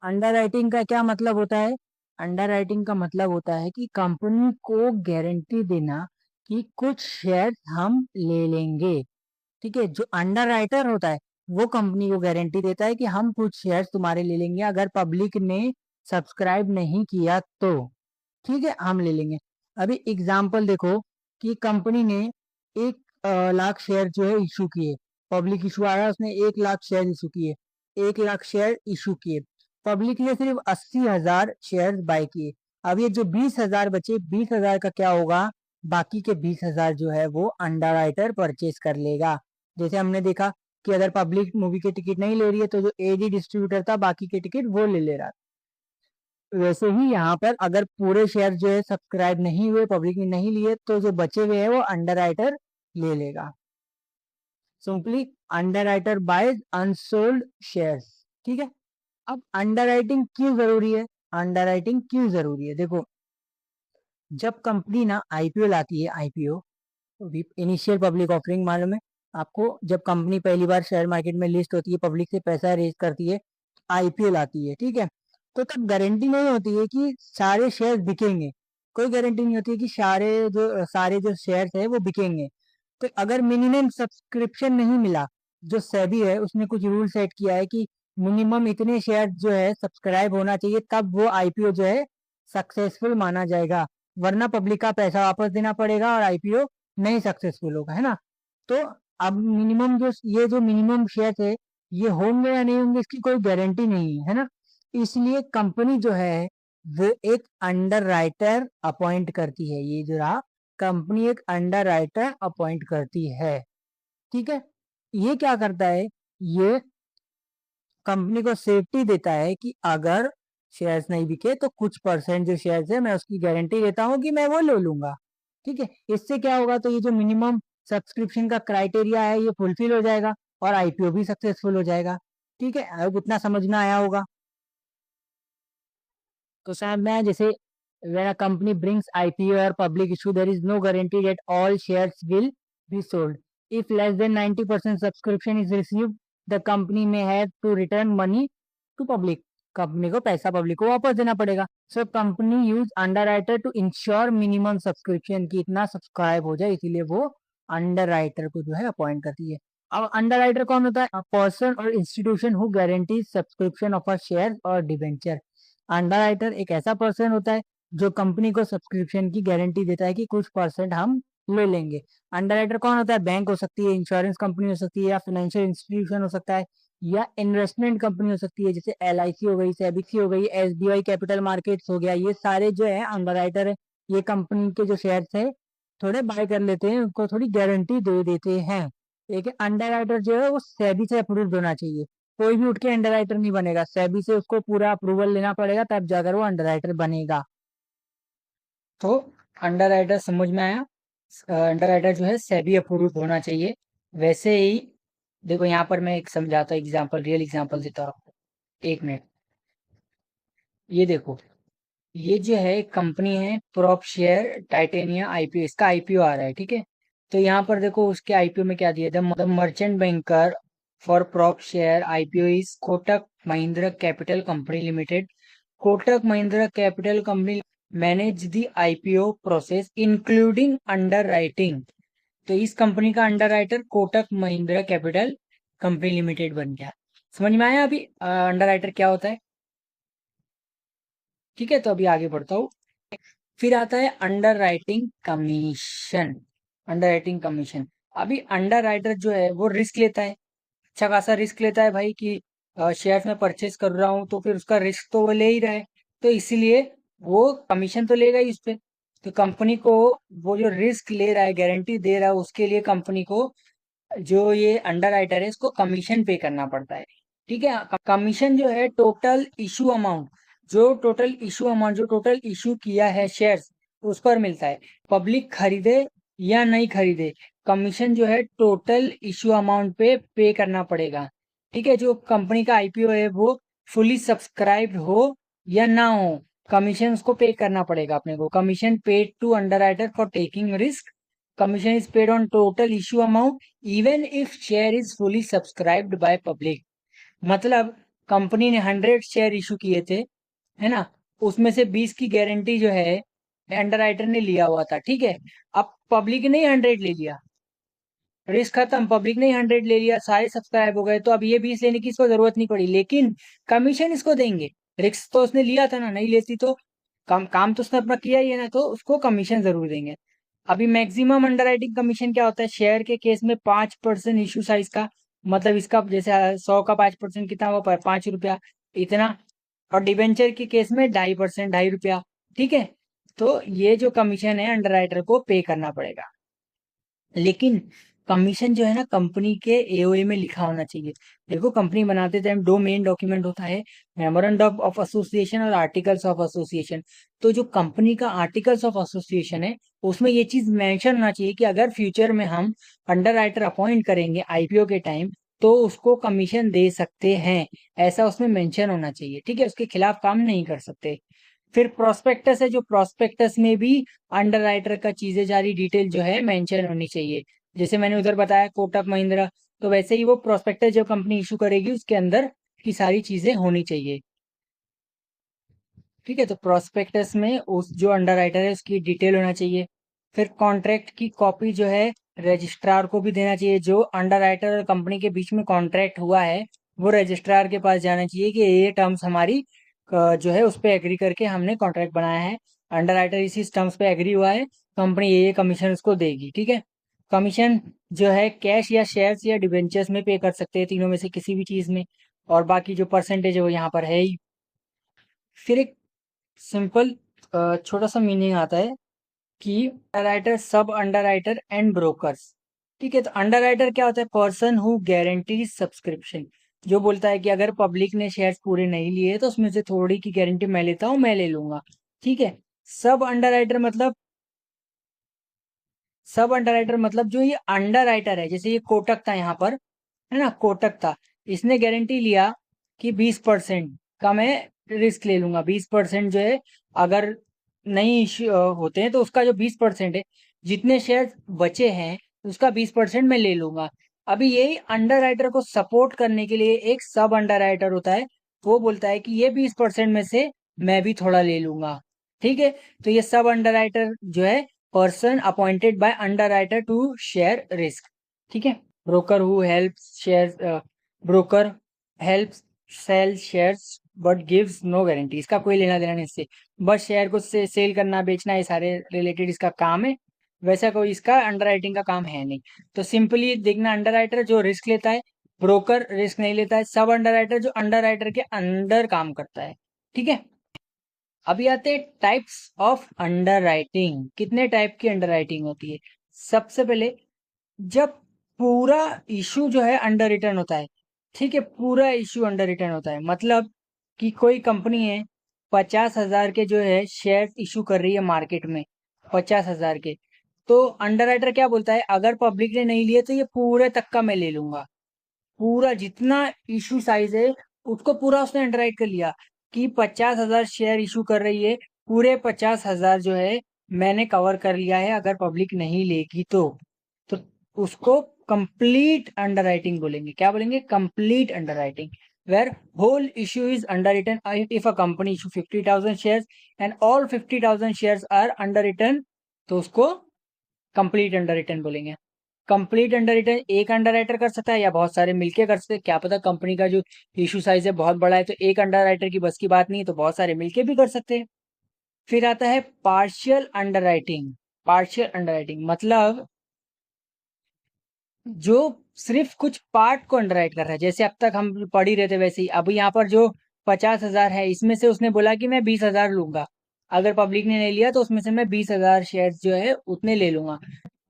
A: अंडर राइटिंग का क्या मतलब होता है, अंडर राइटिंग का मतलब होता है कि कंपनी को गारंटी देना कि कुछ शेयर हम ले लेंगे। ठीक है, जो अंडर राइटर होता है वो कंपनी को गारंटी देता है कि हम कुछ शेयर तुम्हारे ले लेंगे, अगर पब्लिक ने सब्सक्राइब नहीं किया तो। ठीक है, हम ले लेंगे। अभी एग्जाम्पल देखो कि कंपनी ने 1 लाख शेयर जो है इशू किए, पब्लिक इशू आ रहा है, उसने 1 लाख शेयर इशू किए, 1 लाख शेयर इशू किए, पब्लिक ने सिर्फ 80,000 शेयर बाय किए। अब ये जो 20,000 बचे, 20,000 का क्या होगा, बाकी के 20,000 जो है वो अंडर राइटर परचेज कर लेगा। जैसे हमने देखा कि अगर पब्लिक मूवी के टिकट नहीं ले रही है तो जो एडी डिस्ट्रीब्यूटर था बाकी के टिकट वो ले रहा। वैसे ही यहाँ पर अगर पूरे शेयर जो है सब्सक्राइब नहीं हुए, पब्लिक ने नहीं लिए, तो जो बचे हुए हैं वो अंडर राइटर ले लेगा। Simply under writer bye unsold shares. ठीक है, अब अंडर राइटिंग क्यों जरूरी है, अंडर राइटिंग क्यों जरूरी है, देखो जब कंपनी ना आईपीओ लाती है, आईपीओ इनिशियल पब्लिक ऑफरिंग मालूम है आपको, जब कंपनी पहली बार शेयर मार्केट में लिस्ट होती है, पब्लिक से पैसा रेज करती है, आईपीओ लाती है, ठीक है, तो तब गारंटी नहीं होती है कि सारे शेयर बिकेंगे। कोई गारंटी नहीं होती है कि सारे जो शेयर्स है वो बिकेंगे। तो अगर मिनिमम सब्सक्रिप्शन नहीं मिला, जो सेबी है उसने कुछ रूल सेट किया है कि मिनिमम इतने शेयर जो है सब्सक्राइब होना चाहिए, तब वो आईपीओ जो है सक्सेसफुल माना जाएगा, वरना पब्लिक का पैसा वापस देना पड़ेगा और आईपीओ नहीं सक्सेसफुल होगा, है ना। तो अब मिनिमम ये जो मिनिमम शेयर है ये होंगे या नहीं होंगे इसकी कोई गारंटी नहीं है ना। इसलिए कंपनी जो है वो एक अंडर राइटर अपॉइंट करती है, ये जो रहा, कंपनी एक अंडर राइटर अपॉइंट करती है। ठीक है, ये क्या करता है, ये कंपनी को सेफ्टी देता है कि अगर शेयर्स नहीं बिके तो कुछ परसेंट जो शेयर्स है मैं उसकी गारंटी देता हूँ कि मैं वो ले लूंगा। ठीक है, इससे क्या होगा, तो ये जो मिनिमम सब्सक्रिप्शन का क्राइटेरिया है ये फुलफिल हो जाएगा और आईपीओ भी सक्सेसफुल हो जाएगा। ठीक है, अब इतना समझ में आया होगा। तो साहब मैं जैसे when a company brings IPO or public issue, there is no guarantee that all shares will be sold. If less than 90% subscription is received, the company may have to return money to public. Company को पैसा public को वापस देना पड़ेगा। So company use underwriter to ensure minimum subscription की इतना subscribe हो जाए, इसीलिए वो अंडरराइटर को जो है अपॉइंट करती है। अब अंडरराइटर कौन होता है? पर्सन और institution who guarantee subscription of a share और डिवेंचर। अंडरराइटर एक ऐसा पर्सन होता है जो कंपनी को सब्सक्रिप्शन की गारंटी देता है कि कुछ परसेंट हम ले लेंगे। अंडरराइटर कौन होता है? बैंक हो सकती है, इंश्योरेंस कंपनी हो सकती है, या फाइनेंशियल इंस्टीट्यूशन हो सकता है, या इन्वेस्टमेंट कंपनी हो सकती है, जैसे LIC हो गई, सेबिसी हो गई, SBI कैपिटल मार्केट्स हो गया। ये सारे जो है अंडरराइटर है, ये कंपनी के जो शेयर्स है थोड़े बाय कर लेते हैं, उनको थोड़ी गारंटी दे देते हैं। एक अंडरराइटर जो है वो सेबी से अप्रूव्ड होना चाहिए। कोई भी उठ के अंडरराइटर नहीं बनेगा, सेबी से उसको पूरा अप्रूवल लेना पड़ेगा, तब जाकर वो अंडरराइटर बनेगा। तो अंडरराइटर समझ में आया? अंडरराइटर जो है सेबी अप्रूव्ड होना चाहिए। वैसे ही देखो यहाँ पर मैं एक समझाता हूँ, एग्जांपल, रियल एग्जांपल देता हूँ आपको। एक मिनट, ये देखो, ये जो है कंपनी है प्रॉप शेयर टाइटेनिया IPO, इसका IPO आ रहा है, ठीक है। तो यहाँ पर देखो उसके IPO में क्या दिया था, the merchant banker for prop share IPO is Kotak Mahindra capital company limited. Kotak Mahindra capital company manage the IPO process including under writing. तो इस कंपनी का under writer Kotak Mahindra capital company limited बन गया। समझ में आया अभी अंडर राइटर क्या होता है? ठीक है, तो अभी आगे बढ़ता हूँ। फिर आता है under writing commission. Under writing commission, अभी अंडर राइटर जो है वो रिस्क लेता है, अच्छा खासा रिस्क लेता है भाई, कि शेयर्स में परचेज कर रहा हूँ तो फिर उसका रिस्क तो वो ले ही रहा है, तो इसीलिए वो कमीशन तो लेगा ही उस पे। तो कंपनी को वो जो रिस्क ले रहा है, गारंटी दे रहा है, उसके लिए कंपनी को जो ये अंडर राइटर है इसको कमीशन पे करना पड़ता है। ठीक है, कमीशन जो है टोटल इशू अमाउंट, जो टोटल इशू किया है शेयर्स, उस पर मिलता है। पब्लिक खरीदे या नहीं खरीदे, कमीशन जो है टोटल इशू अमाउंट पे करना पड़ेगा। ठीक है, जो कंपनी का IPO है वो फुली सब्सक्राइब हो या ना हो, कमीशन उसको पे करना पड़ेगा अपने को। Commission paid to underwriter for taking risk. Commission is paid on total issue amount even if share is fully subscribed by public. मतलब कंपनी ने 100 शेयर इशू किए थे, है ना, उसमें से 20 की गारंटी जो है अंडर राइटर ने लिया हुआ था, ठीक है। अब पब्लिक ने 100 ले लिया, रिस्क खत्म, पब्लिक ने 100 ले लिया, सारे सब्सक्राइब हो गए, तो अब ये 20 लेने की इसको जरूरत नहीं पड़ी, लेकिन कमीशन इसको देंगे। रिस्क तो उसने लिया था ना, नहीं लेती तो काम तो उसने अपना किया ही है ना, तो उसको कमीशन जरूर देंगे। अभी मैक्सिमम अंडरराइटिंग कमीशन क्या होता है? शेयर के केस में 5% इशू साइज का, मतलब इसका जैसे 100 का 5% कितना हुआ, 5 रुपया इतना। और डिबेंचर के केस में 2.5%, 2.5 रुपया। ठीक है, तो ये जो कमीशन है अंडरराइटर को पे करना पड़ेगा। लेकिन कमीशन जो है ना कंपनी के AOA में लिखा होना चाहिए। देखो कंपनी बनाते टाइम दो मेन डॉक्यूमेंट होता है, मेमोरेंडम ऑफ एसोसिएशन और आर्टिकल्स ऑफ एसोसिएशन। तो जो कंपनी का आर्टिकल्स ऑफ एसोसिएशन है उसमें ये चीज मेंशन होना चाहिए कि अगर फ्यूचर में हम अंडर राइटर अपॉइंट करेंगे IPO के टाइम तो उसको कमीशन दे सकते हैं, ऐसा उसमें मेंशन होना चाहिए। ठीक है, उसके खिलाफ काम नहीं कर सकते। फिर प्रोस्पेक्टस है, जो प्रोस्पेक्टस में भी अंडर राइटर का चीजें जारी डिटेल जो है मेंशन होनी चाहिए। जैसे मैंने उधर बताया कोटक महिंद्रा, तो वैसे ही वो प्रोस्पेक्टस जो कंपनी इशू करेगी उसके अंदर की सारी चीजें होनी चाहिए। ठीक है, तो प्रोस्पेक्टस में उस जो अंडर राइटर है उसकी डिटेल होना चाहिए। फिर कॉन्ट्रैक्ट की कॉपी जो है रजिस्ट्रार को भी देना चाहिए। जो अंडर राइटर और कंपनी के बीच में कॉन्ट्रैक्ट हुआ है वो रजिस्ट्रार के पास जाना चाहिए कि ये टर्म्स हमारी जो है उस पर एग्री करके हमने कॉन्ट्रैक्ट बनाया है, अंडर राइटर इसी टर्म्स पे एग्री हुआ है, कंपनी ये कमीशन उसको देगी। ठीक है, कमीशन जो है कैश या शेयर्स या डिबेंचर्स में पे कर सकते हैं, तीनों में से किसी भी चीज में, और बाकी जो परसेंटेज है वो यहाँ पर है ही। फिर एक सिंपल छोटा सा मीनिंग आता है कि अंडर राइटर, सब अंडर राइटर एंड ब्रोकर्स। ठीक है, तो अंडर राइटर क्या होता है? पर्सन हु गारंटी सब्सक्रिप्शन, जो बोलता है कि अगर पब्लिक ने शेयर्स पूरे नहीं लिए तो उसमें से थोड़ी की गारंटी मैं लेता हूँ, मैं ले लूंगा। ठीक है, सब अंडर राइटर मतलब, सब अंडर राइटर मतलब जो ये अंडर राइटर है, जैसे ये कोटक था यहाँ पर, है ना, कोटक था, इसने गारंटी लिया कि 20% का मैं रिस्क ले लूंगा। 20% जो है अगर नहीं इश्यू होते हैं तो उसका जो 20% है, जितने शेयर बचे हैं उसका 20% मैं ले लूंगा। अभी यही अंडर राइटर को सपोर्ट करने के लिए एक सब अंडर राइटर होता है, वो बोलता है कि ये 20% में से मैं भी थोड़ा ले लूंगा। ठीक है, तो ये सब अंडर राइटर जो है person appointed by underwriter to share risk. ठीक है, broker who help share, broker help sell shares but gives no guarantee. इसका कोई लेना देना नहीं इससे, बस शेयर को से सेल करना बेचना ये सारे रिलेटेड इसका काम है, वैसा कोई इसका अंडर राइटिंग का काम है नहीं। तो सिंपली देखना, अंडर राइटर जो रिस्क लेता है, ब्रोकर रिस्क नहीं लेता है, सब अंडर राइटर जो अंडर राइटर के अंडर काम करता है। ठीक है, अभी आते हैं टाइप्स ऑफ अंडर राइटिंग। कितने टाइप की अंडर राइटिंग होती है? सबसे पहले, जब पूरा इशू जो है अंडर रिटर्न होता है। ठीक है, पूरा इशू अंडर रिटर्न होता है, मतलब कि कोई कंपनी है 50,000 के जो है शेयर इशू कर रही है मार्केट में, 50,000 के। तो अंडर राइटर क्या बोलता है, अगर पब्लिक ने नहीं लिए तो ये पूरे तक का मैं ले लूंगा। पूरा जितना इशू साइज है उसको पूरा उसने अंडरराइट कर लिया कि 50,000 शेयर इशू कर रही है, पूरे 50,000 जो है मैंने कवर कर लिया है अगर पब्लिक नहीं लेगी तो उसको कंप्लीट अंडरराइटिंग बोलेंगे। क्या बोलेंगे? Complete underwriting, where whole issue is underwritten if a company issue 50,000 shares and all 50,000 shares are underwritten, तो उसको कंप्लीट अंडररिटन बोलेंगे। कंप्लीट अंडर रिटर्न एक अंडर राइटर कर सकता है या बहुत सारे मिलके कर सकते हैं। क्या पता कंपनी का जो इशू साइज है बहुत बड़ा है, तो एक अंडर राइटर की बस की बात नहीं है, तो बहुत सारे मिलके भी कर सकते हैं। फिर आता है partial under writing. Partial under writing मतलब जो सिर्फ कुछ पार्ट को अंडरराइट कर रहा है, जैसे अब तक हम पढ़ ही रहे थे वैसे ही। अब यहाँ पर जो 50,000 है इसमें से उसने बोला कि मैं 20,000 लूंगा, अगर पब्लिक ने नहीं लिया तो उसमें से मैं 20,000 शेयर जो है उतने ले लूंगा,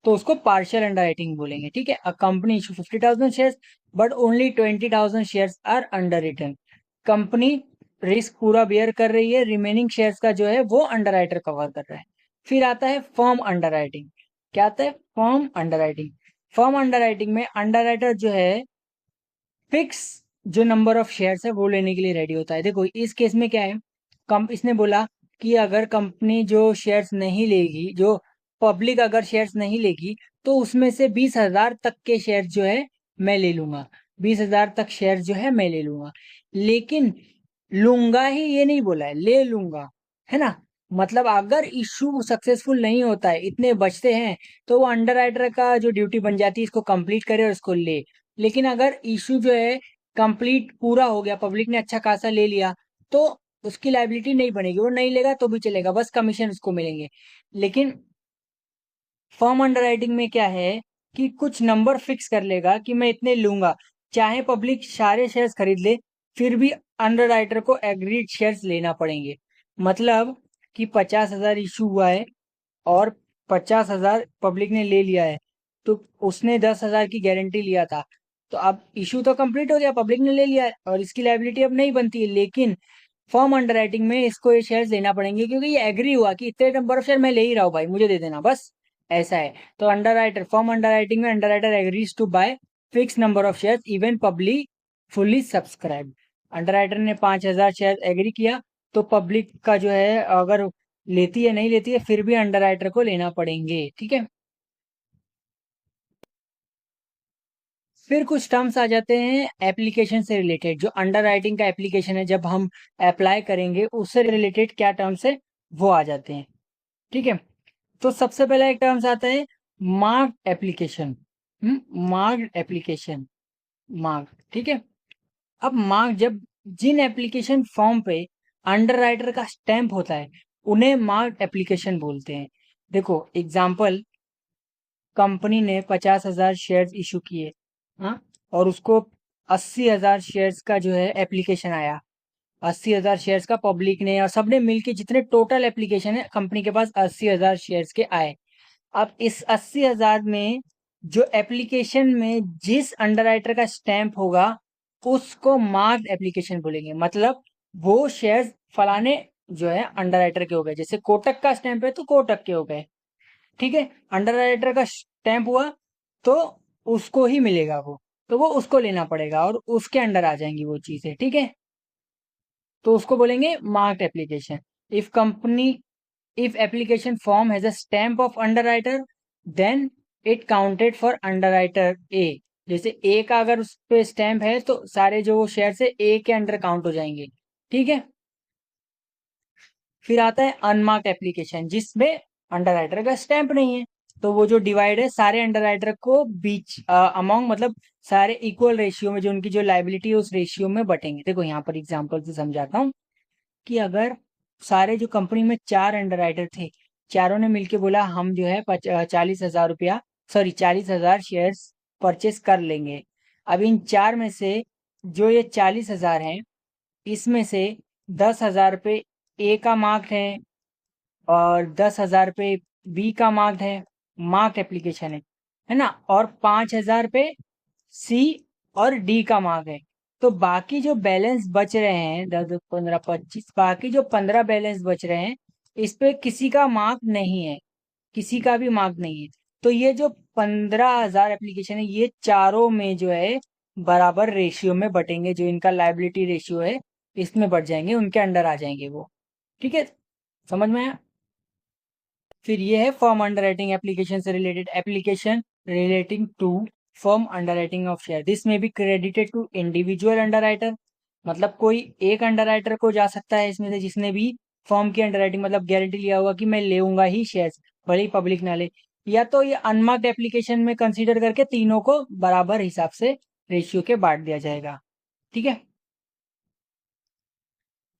A: तो उसको पार्शियल अंडर राइटिंग बोलेंगे। ठीक है, a company issue 50,000 shares but only 20,000 shares are underwritten. Company risk पूरा बियर कर रही है, रिमेनिंग शेयर्स का जो है वो अंडर राइटर कवर कर रहा है। फिर आता है फर्म अंडर राइटिंग। क्या आता है? Firm under writing. Firm under writing में अंडर राइटर जो है फिक्स जो नंबर ऑफ शेयर्स है वो लेने के लिए रेडी होता है। देखो इस केस में क्या है, कम इसने बोला कि अगर कंपनी जो शेयर्स नहीं लेगी, जो पब्लिक अगर शेयर्स नहीं लेगी, तो उसमें से 20,000 तक के शेयर जो है मैं ले लूंगा। 20,000 तक शेयर जो है मैं ले लूंगा, लेकिन लूंगा ही ये नहीं बोला है, ले लूंगा, है ना। मतलब अगर इशू सक्सेसफुल नहीं होता है, इतने बचते हैं, तो वो अंडर राइटर का जो ड्यूटी बन जाती है इसको कंप्लीट करे और इसको ले। लेकिन अगर इशू जो है कंप्लीट पूरा हो गया, पब्लिक ने अच्छा खासा ले लिया, तो उसकी लाइबिलिटी नहीं बनेगी, वो नहीं लेगा तो भी चलेगा, बस कमीशन उसको मिलेंगे। लेकिन फर्म अंडरराइटिंग में क्या है कि कुछ नंबर फिक्स कर लेगा कि मैं इतने लूंगा, चाहे पब्लिक सारे शेयर्स खरीद ले, फिर भी अंडरराइटर को एग्रीड शेयर्स लेना पड़ेंगे। मतलब कि 50,000 इशू हुआ है और 50,000 पब्लिक ने ले लिया है, तो उसने 10,000 की गारंटी लिया था, तो अब इशू तो कंप्लीट हो गया, पब्लिक ने ले लिया है और इसकी लाइबिलिटी अब नहीं बनती है। लेकिन फर्म अंडरराइटिंग में इसको ये शेयर्स देना पड़ेंगे, क्योंकि ये एग्री हुआ कि इतने नंबर ऑफ शेयर मैं ले ही रहा हूँ भाई, मुझे दे देना बस, ऐसा है। तो अंडरराइटर, फर्म अंडरराइटिंग में underwriter agrees to buy fix number of shares even public fully subscribe. Underwriter ने 5,000 शेयर एग्री किया, तो पब्लिक का जो है अगर लेती है नहीं लेती है, फिर भी अंडरराइटर को लेना पड़ेंगे। ठीक है, फिर कुछ टर्म्स आ जाते हैं एप्लीकेशन से रिलेटेड। जो अंडर राइटिंग का एप्लीकेशन है, जब हम अप्लाई करेंगे उससे रिलेटेड क्या टर्म्स है वो आ जाते हैं। ठीक है, तो सबसे पहला एक टर्म्स आता है mark application. Mark application, mark. ठीक है, अब मार्क, जब जिन एप्लीकेशन फॉर्म पे अंडर राइटर का स्टैंप होता है उन्हें मार्क एप्लीकेशन बोलते हैं। देखो एग्जाम्पल, कंपनी ने 50,000 शेयर इशू किए, हाँ, और उसको 80,000 शेयर्स का जो है एप्लीकेशन आया। 80,000 शेयर्स का पब्लिक ने और सबने मिलके, जितने टोटल एप्लीकेशन है कंपनी के पास 80,000 शेयर्स के आए। अब इस 80,000 में जो एप्लीकेशन में जिस अंडरराइटर का स्टैंप होगा उसको मार्क्ड एप्लीकेशन बोलेंगे। मतलब वो शेयर्स फलाने जो है अंडरराइटर के हो गए, जैसे कोटक का स्टैंप है तो कोटक के हो गए। ठीक है, अंडर राइटर का स्टैंप हुआ तो उसको ही मिलेगा वो, तो वो उसको लेना पड़ेगा और उसके अंडर आ जाएंगी वो चीजें, ठीक है। तो उसको बोलेंगे marked application. If company if application form has a stamp of underwriter then it counted for underwriter A. जैसे ए का अगर उस पे स्टैम्प है तो सारे जो शेयर है ए के अंडर काउंट हो जाएंगे, ठीक है। फिर आता है अनमार्क्ड एप्लीकेशन जिसमें अंडरराइटर का स्टैंप नहीं है। तो वो जो डिवाइड है सारे अंडरराइटर को बीच अमॉन्ग, मतलब सारे इक्वल रेशियो में जो उनकी जो लाइबिलिटी है उस रेशियो में बटेंगे। देखो यहाँ पर एग्जांपल से समझाता हूँ कि अगर सारे जो कंपनी में 4 अंडरराइटर थे, चारों ने मिलके बोला हम जो है 40,000 रुपया, सॉरी 40,000 शेयर परचेस कर लेंगे। अब इन 4 में से जो ये 40,000 हैं, इसमें से 10,000 पे ए का मार्क है और 10,000 पे बी का मार्क है, मार्क एप्लीकेशन है ना, और 5,000 पे सी और डी का मार्क है। तो बाकी जो बैलेंस बच रहे हैं 10, 15, 25, बाकी जो 15 बैलेंस बच रहे हैं इस पे किसी का मार्क नहीं है, किसी का भी मार्क नहीं है। तो ये जो 15,000 एप्लीकेशन है ये चारों में जो है बराबर रेशियो में बटेंगे, जो इनका लाइबिलिटी रेशियो है इसमें बढ़ जाएंगे, उनके अंडर आ जाएंगे वो, ठीक है। समझ में आया। फिर ये है फर्म अंडरराइटिंग एप्लीकेशन से related, application relating to firm underwriting of share, this may be credited to individual underwriter. मतलब कोई एक अंडरराइटर को जा सकता है इसमें से जिसने भी फर्म की अंडरराइटिंग मतलब गारंटी लिया हुआ कि मैं लेऊंगा ही शेयर्स, भले ही पब्लिक ना ले। या तो ये अनमार्क्ड एप्लीकेशन में कंसीडर करके तीनों को बराबर हिसाब से रेशियो के बांट दिया जाएगा, ठीक है।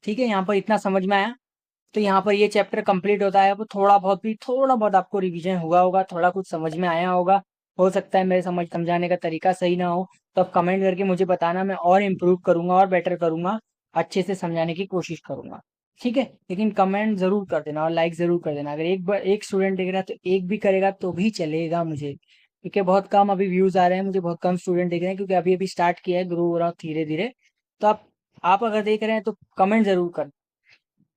A: ठीक है, यहाँ पर इतना समझ में आया। तो यहाँ पर ये चैप्टर कंप्लीट होता है। अब थोड़ा बहुत आपको रिवीजन हुआ होगा, थोड़ा कुछ समझ में आया होगा। हो सकता है मेरे समझाने का तरीका सही ना हो, तो आप कमेंट करके मुझे बताना, मैं और इम्प्रूव करूंगा और बेटर करूंगा, अच्छे से समझाने की कोशिश करूंगा, ठीक है। लेकिन कमेंट जरूर कर देना और लाइक जरूर कर देना। अगर एक स्टूडेंट देख रहा है तो एक भी करेगा तो भी चलेगा मुझे, क्योंकि बहुत कम अभी व्यूज आ रहे हैं, मुझे बहुत कम स्टूडेंट देख रहे हैं, क्योंकि अभी अभी स्टार्ट किया है, ग्रो हो रहा हूँ धीरे धीरे। तो आप अगर देख रहे हैं तो कमेंट जरूर कर।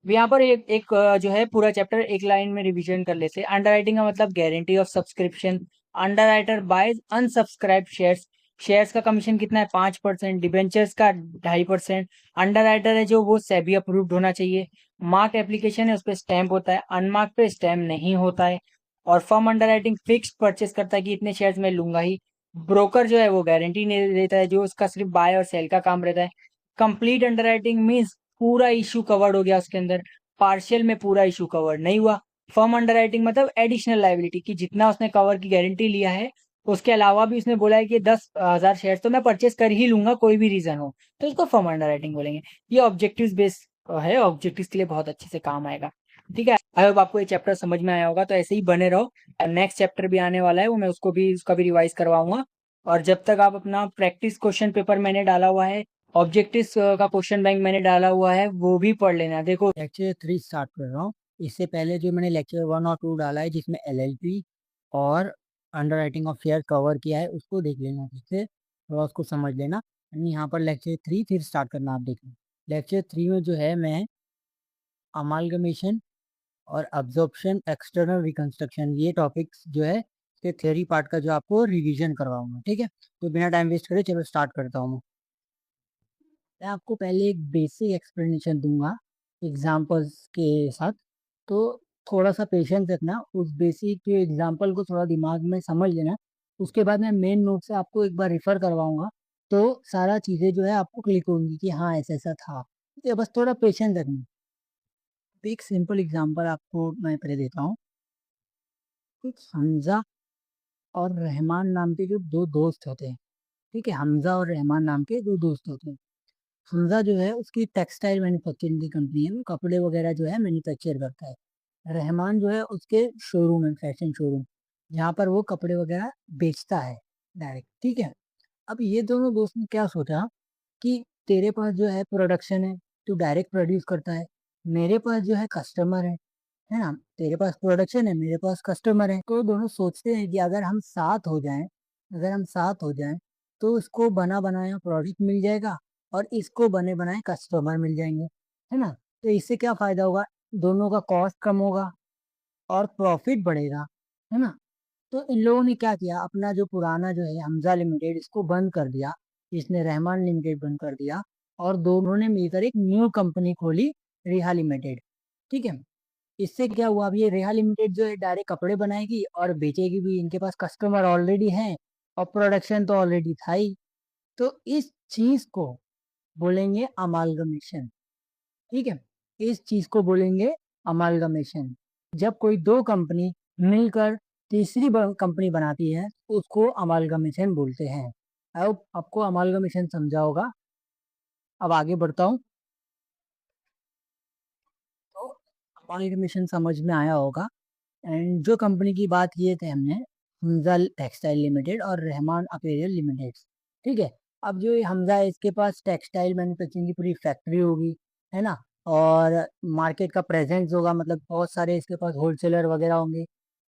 A: यहाँ पर एक जो है पूरा चैप्टर एक लाइन में रिवीजन कर लेते हैं। अंडरराइटिंग का मतलब guarantee of subscription. Underwriter buys unsubscribe shares. Shares का कमीशन कितना है? 5%। डिबेंचर्स का 2.5%। अंडरराइटर है जो वो सेबी अप्रूव्ड होना चाहिए। मार्क एप्लीकेशन है उस पर स्टैम्प होता है, अनमार्क पे स्टैम्प नहीं होता है। और फर्म अंडरराइटिंग फिक्स परचेस करता है कि इतने शेयर्स मैं लूंगा ही। ब्रोकर जो है वो गारंटी नहीं देता है, जो उसका सिर्फ बाय और सेल का काम रहता है। कंप्लीट अंडरराइटिंग मीन्स पूरा इशू कवर्ड हो गया उसके अंदर, पार्शियल में पूरा इशू कवर्ड नहीं हुआ। फर्म अंडरराइटिंग मतलब एडिशनल लाइबिलिटी, कि जितना उसने कवर की गारंटी लिया है उसके अलावा भी उसने बोला है कि 10,000 शेयर तो मैं परचेस कर ही लूंगा कोई भी रीजन हो, तो इसको फर्म अंडरराइटिंग बोलेंगे। ये ऑब्जेक्टिव्स बेस है, ऑब्जेक्टिव्स के लिए बहुत अच्छे से काम आएगा, ठीक है। आई होप आपको ये चैप्टर समझ में आया होगा, तो ऐसे ही बने रहो। नेक्स्ट चैप्टर भी आने वाला है, वो मैं उसका भी रिवाइज करवाऊंगा। और जब तक आप अपना प्रैक्टिस क्वेश्चन पेपर मैंने डाला हुआ है, ऑब्जेक्टिव्स का क्वेश्चन बैंक मैंने डाला हुआ है, वो भी पढ़ लेना। देखो लेक्चर 3 स्टार्ट कर रहा हूँ। इससे पहले जो मैंने लेक्चर 1 और 2 डाला है जिसमें एलएलपी और under writing of share cover किया है उसको देख लेना, जिससे थोड़ा उसको समझ लेना। यहाँ पर लेक्चर 3 फिर स्टार्ट करना, आप देखना। लेक्चर 3 में जो है मैं अमालगमेशन और अब्जॉर्प्शन एक्सटर्नल रिकंस्ट्रक्शन ये टॉपिक्स जो है इसके थ्योरी पार्ट का जो आपको रिवीजन करवाऊंगा, ठीक है। तो बिना टाइम वेस्ट करे चलो स्टार्ट करता हूँ। मैं आपको पहले एक बेसिक एक्सप्लेनेशन दूंगा एग्जांपल्स के साथ, तो थोड़ा सा पेशेंस रखना, उस बेसिक एग्जांपल को थोड़ा दिमाग में समझ लेना। उसके बाद मैं मेन नोट से आपको एक बार रिफर करवाऊंगा, तो सारा चीज़ें जो है आपको क्लिक होंगी कि हाँ ऐसा ऐसा था। तो बस थोड़ा पेशेंस रखना। तो एक सिंपल एग्जांपल आपको मैं पहले देता हूँ। कुछ हमजा और रहमान नाम के जो दो दोस्त होते हैं, ठीक है, हमजा और रहमान नाम के दो दोस्त होते हैं। हमजा जो है उसकी टेक्सटाइल मैन्युफैक्चरिंग की कंपनी है, वो कपड़े वगैरह जो है मैन्युफैक्चर करता है। रहमान जो है उसके शोरूम है, फैशन शोरूम, जहाँ पर वो कपड़े वगैरह बेचता है डायरेक्ट, ठीक है। अब ये दोनों दोस्त ने क्या सोचा कि तेरे पास जो है प्रोडक्शन है, तू डायरेक्ट प्रोड्यूस करता है, मेरे पास जो है कस्टमर है ना, तेरे पास प्रोडक्शन है मेरे पास कस्टमर है, तो दोनों सोचते हैं कि अगर हम साथ हो जाएं तो इसको बना बनाया प्रोडक्ट मिल जाएगा और इसको बने बनाए कस्टमर मिल जाएंगे, है ना। तो इससे क्या फायदा होगा, दोनों का कॉस्ट कम होगा और प्रॉफिट बढ़ेगा, है ना। तो इन लोगों ने क्या किया, अपना जो पुराना जो है हमजा लिमिटेड इसको बंद कर दिया, इसने रहमान लिमिटेड बंद कर दिया, और दोनों ने मिलकर एक न्यू कंपनी खोली, रेहा लिमिटेड। ठीक है। इससे क्या हुआ, अब ये रेहा लिमिटेड जो है डायरेक्ट कपड़े बनाएगी और बेचेगी भी, इनके पास कस्टमर ऑलरेडी हैं और प्रोडक्शन तो ऑलरेडी था ही। तो इस चीज को बोलेंगे अमालगमेशन। ठीक है। इस चीज को बोलेंगे अमालगमेशन। जब कोई दो कंपनी मिलकर तीसरी कंपनी बनाती है तो उसको अमालगमेशन बोलते हैं। अब आपको अमालगमेशन समझा होगा। अब आगे बढ़ता हूँ। तो अमालगमेशन समझ में आया होगा। एंड जो कंपनी की बात किए थे हमने, हमजा टेक्सटाइल लिमिटेड और रहमान अपैरल लिमिटेड। ठीक है। अब जो ये हमजा है इसके पास टेक्सटाइल मैन्युफैक्चरिंग की पूरी फैक्ट्री होगी, है ना, और मार्केट का प्रेजेंस होगा, मतलब बहुत सारे इसके पास होलसेलर वगैरह होंगे,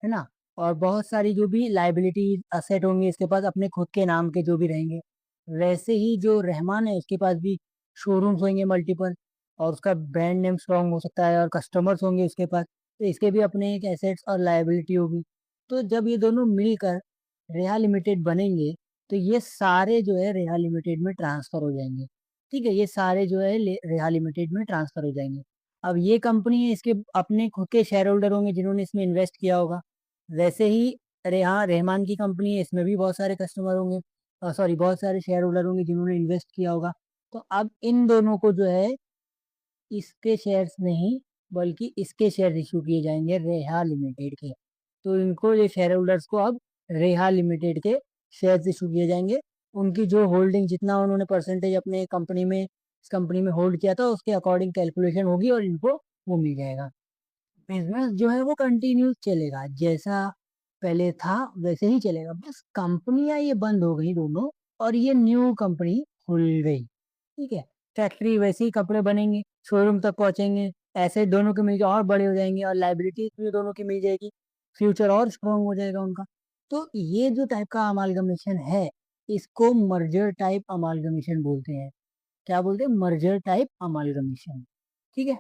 A: है ना, और बहुत सारी जो भी लाइबिलिटी असेट होंगे इसके पास अपने खुद के नाम के जो भी रहेंगे। वैसे ही जो रहमान है उसके पास भी शोरूम्स होंगे मल्टीपल, और उसका ब्रांड नेम स्ट्रांग हो सकता है और कस्टमर्स होंगे इसके पास, तो इसके भी अपने एक एसेट्स और लायबिलिटी होगी। तो जब ये दोनों मिलकर रेहा लिमिटेड बनेंगे तो ये सारे जो है रेहा लिमिटेड में ट्रांसफर हो जाएंगे। ठीक है, ये सारे जो है रेहा लिमिटेड में ट्रांसफर हो जाएंगे। अब ये कंपनी है, इसके अपने खुद के शेयर होल्डर होंगे जिन्होंने इसमें इन्वेस्ट किया होगा। वैसे ही रेहा रहमान की कंपनी है, इसमें भी बहुत सारे कस्टमर होंगे, सॉरी बहुत सारे शेयर होल्डर होंगे जिन्होंने इन्वेस्ट किया होगा। तो अब इन दोनों को जो है इसके शेयर्स नहीं बल्कि इसके शेयर इशू किए जाएंगे रेहा लिमिटेड के। तो इनको, ये शेयर होल्डर्स को अब रेहा लिमिटेड के शेयर्स इशू किए जाएंगे। उनकी जो होल्डिंग, जितना उन्होंने परसेंटेज अपने कंपनी में, इस कंपनी में होल्ड किया था उसके अकॉर्डिंग कैलकुलेशन होगी और इनको वो मिल जाएगा। बिजनेस जो है वो कंटिन्यू चलेगा, जैसा पहले था वैसे ही चलेगा, बस कंपनियां ये बंद हो गई दोनों और ये न्यू कंपनी खुल गई। ठीक है। फैक्ट्री वैसे ही कपड़े बनेंगे, शोरूम तक पहुंचेंगे, ऐसे दोनों के मिलकर और बड़े हो जाएंगे और लाइबिलिटी भी दोनों की मिल जाएगी, फ्यूचर और स्ट्रांग हो जाएगा उनका। तो ये जो टाइप का अमालगमेशन है इसको मर्जर टाइप अमालगमेशन बोलते हैं। क्या बोलते हैं? Merger type amalgamation. ठीक है।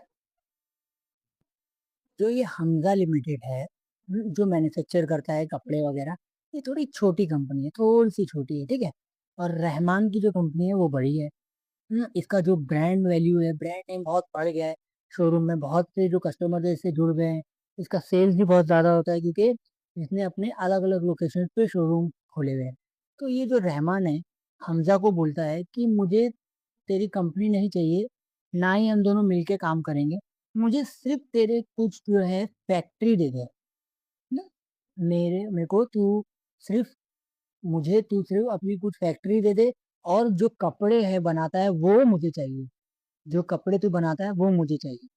A: जो ये हमजा लिमिटेड है, जो मैन्युफैक्चर करता है कपड़े वगैरह, ये थोड़ी छोटी कंपनी है, थोड़ी सी छोटी है। ठीक है। और रहमान की जो कंपनी है वो बड़ी है। इसका जो ब्रांड वैल्यू है, ब्रांड नेम बहुत बढ़ गया है, शोरूम में बहुत से जो कस्टमर है इससे जुड़ गए हैं। इसका सेल्स भी बहुत ज़्यादा होता है क्योंकि इसने अपने अलग अलग लोकेशन पे शोरूम खोले हुए हैं। तो ये जो रहमान है हमजा को बोलता है कि मुझे तेरी कंपनी नहीं चाहिए, ना ही हम दोनों मिलके काम करेंगे, मुझे सिर्फ तेरे कुछ जो है फैक्ट्री दे दे ना, मेरे को तू सिर्फ, मुझे तू सिर्फ अपनी कुछ फैक्ट्री दे दे, और जो कपड़े है बनाता है वो मुझे चाहिए, जो कपड़े तू बनाता है वो मुझे चाहिए।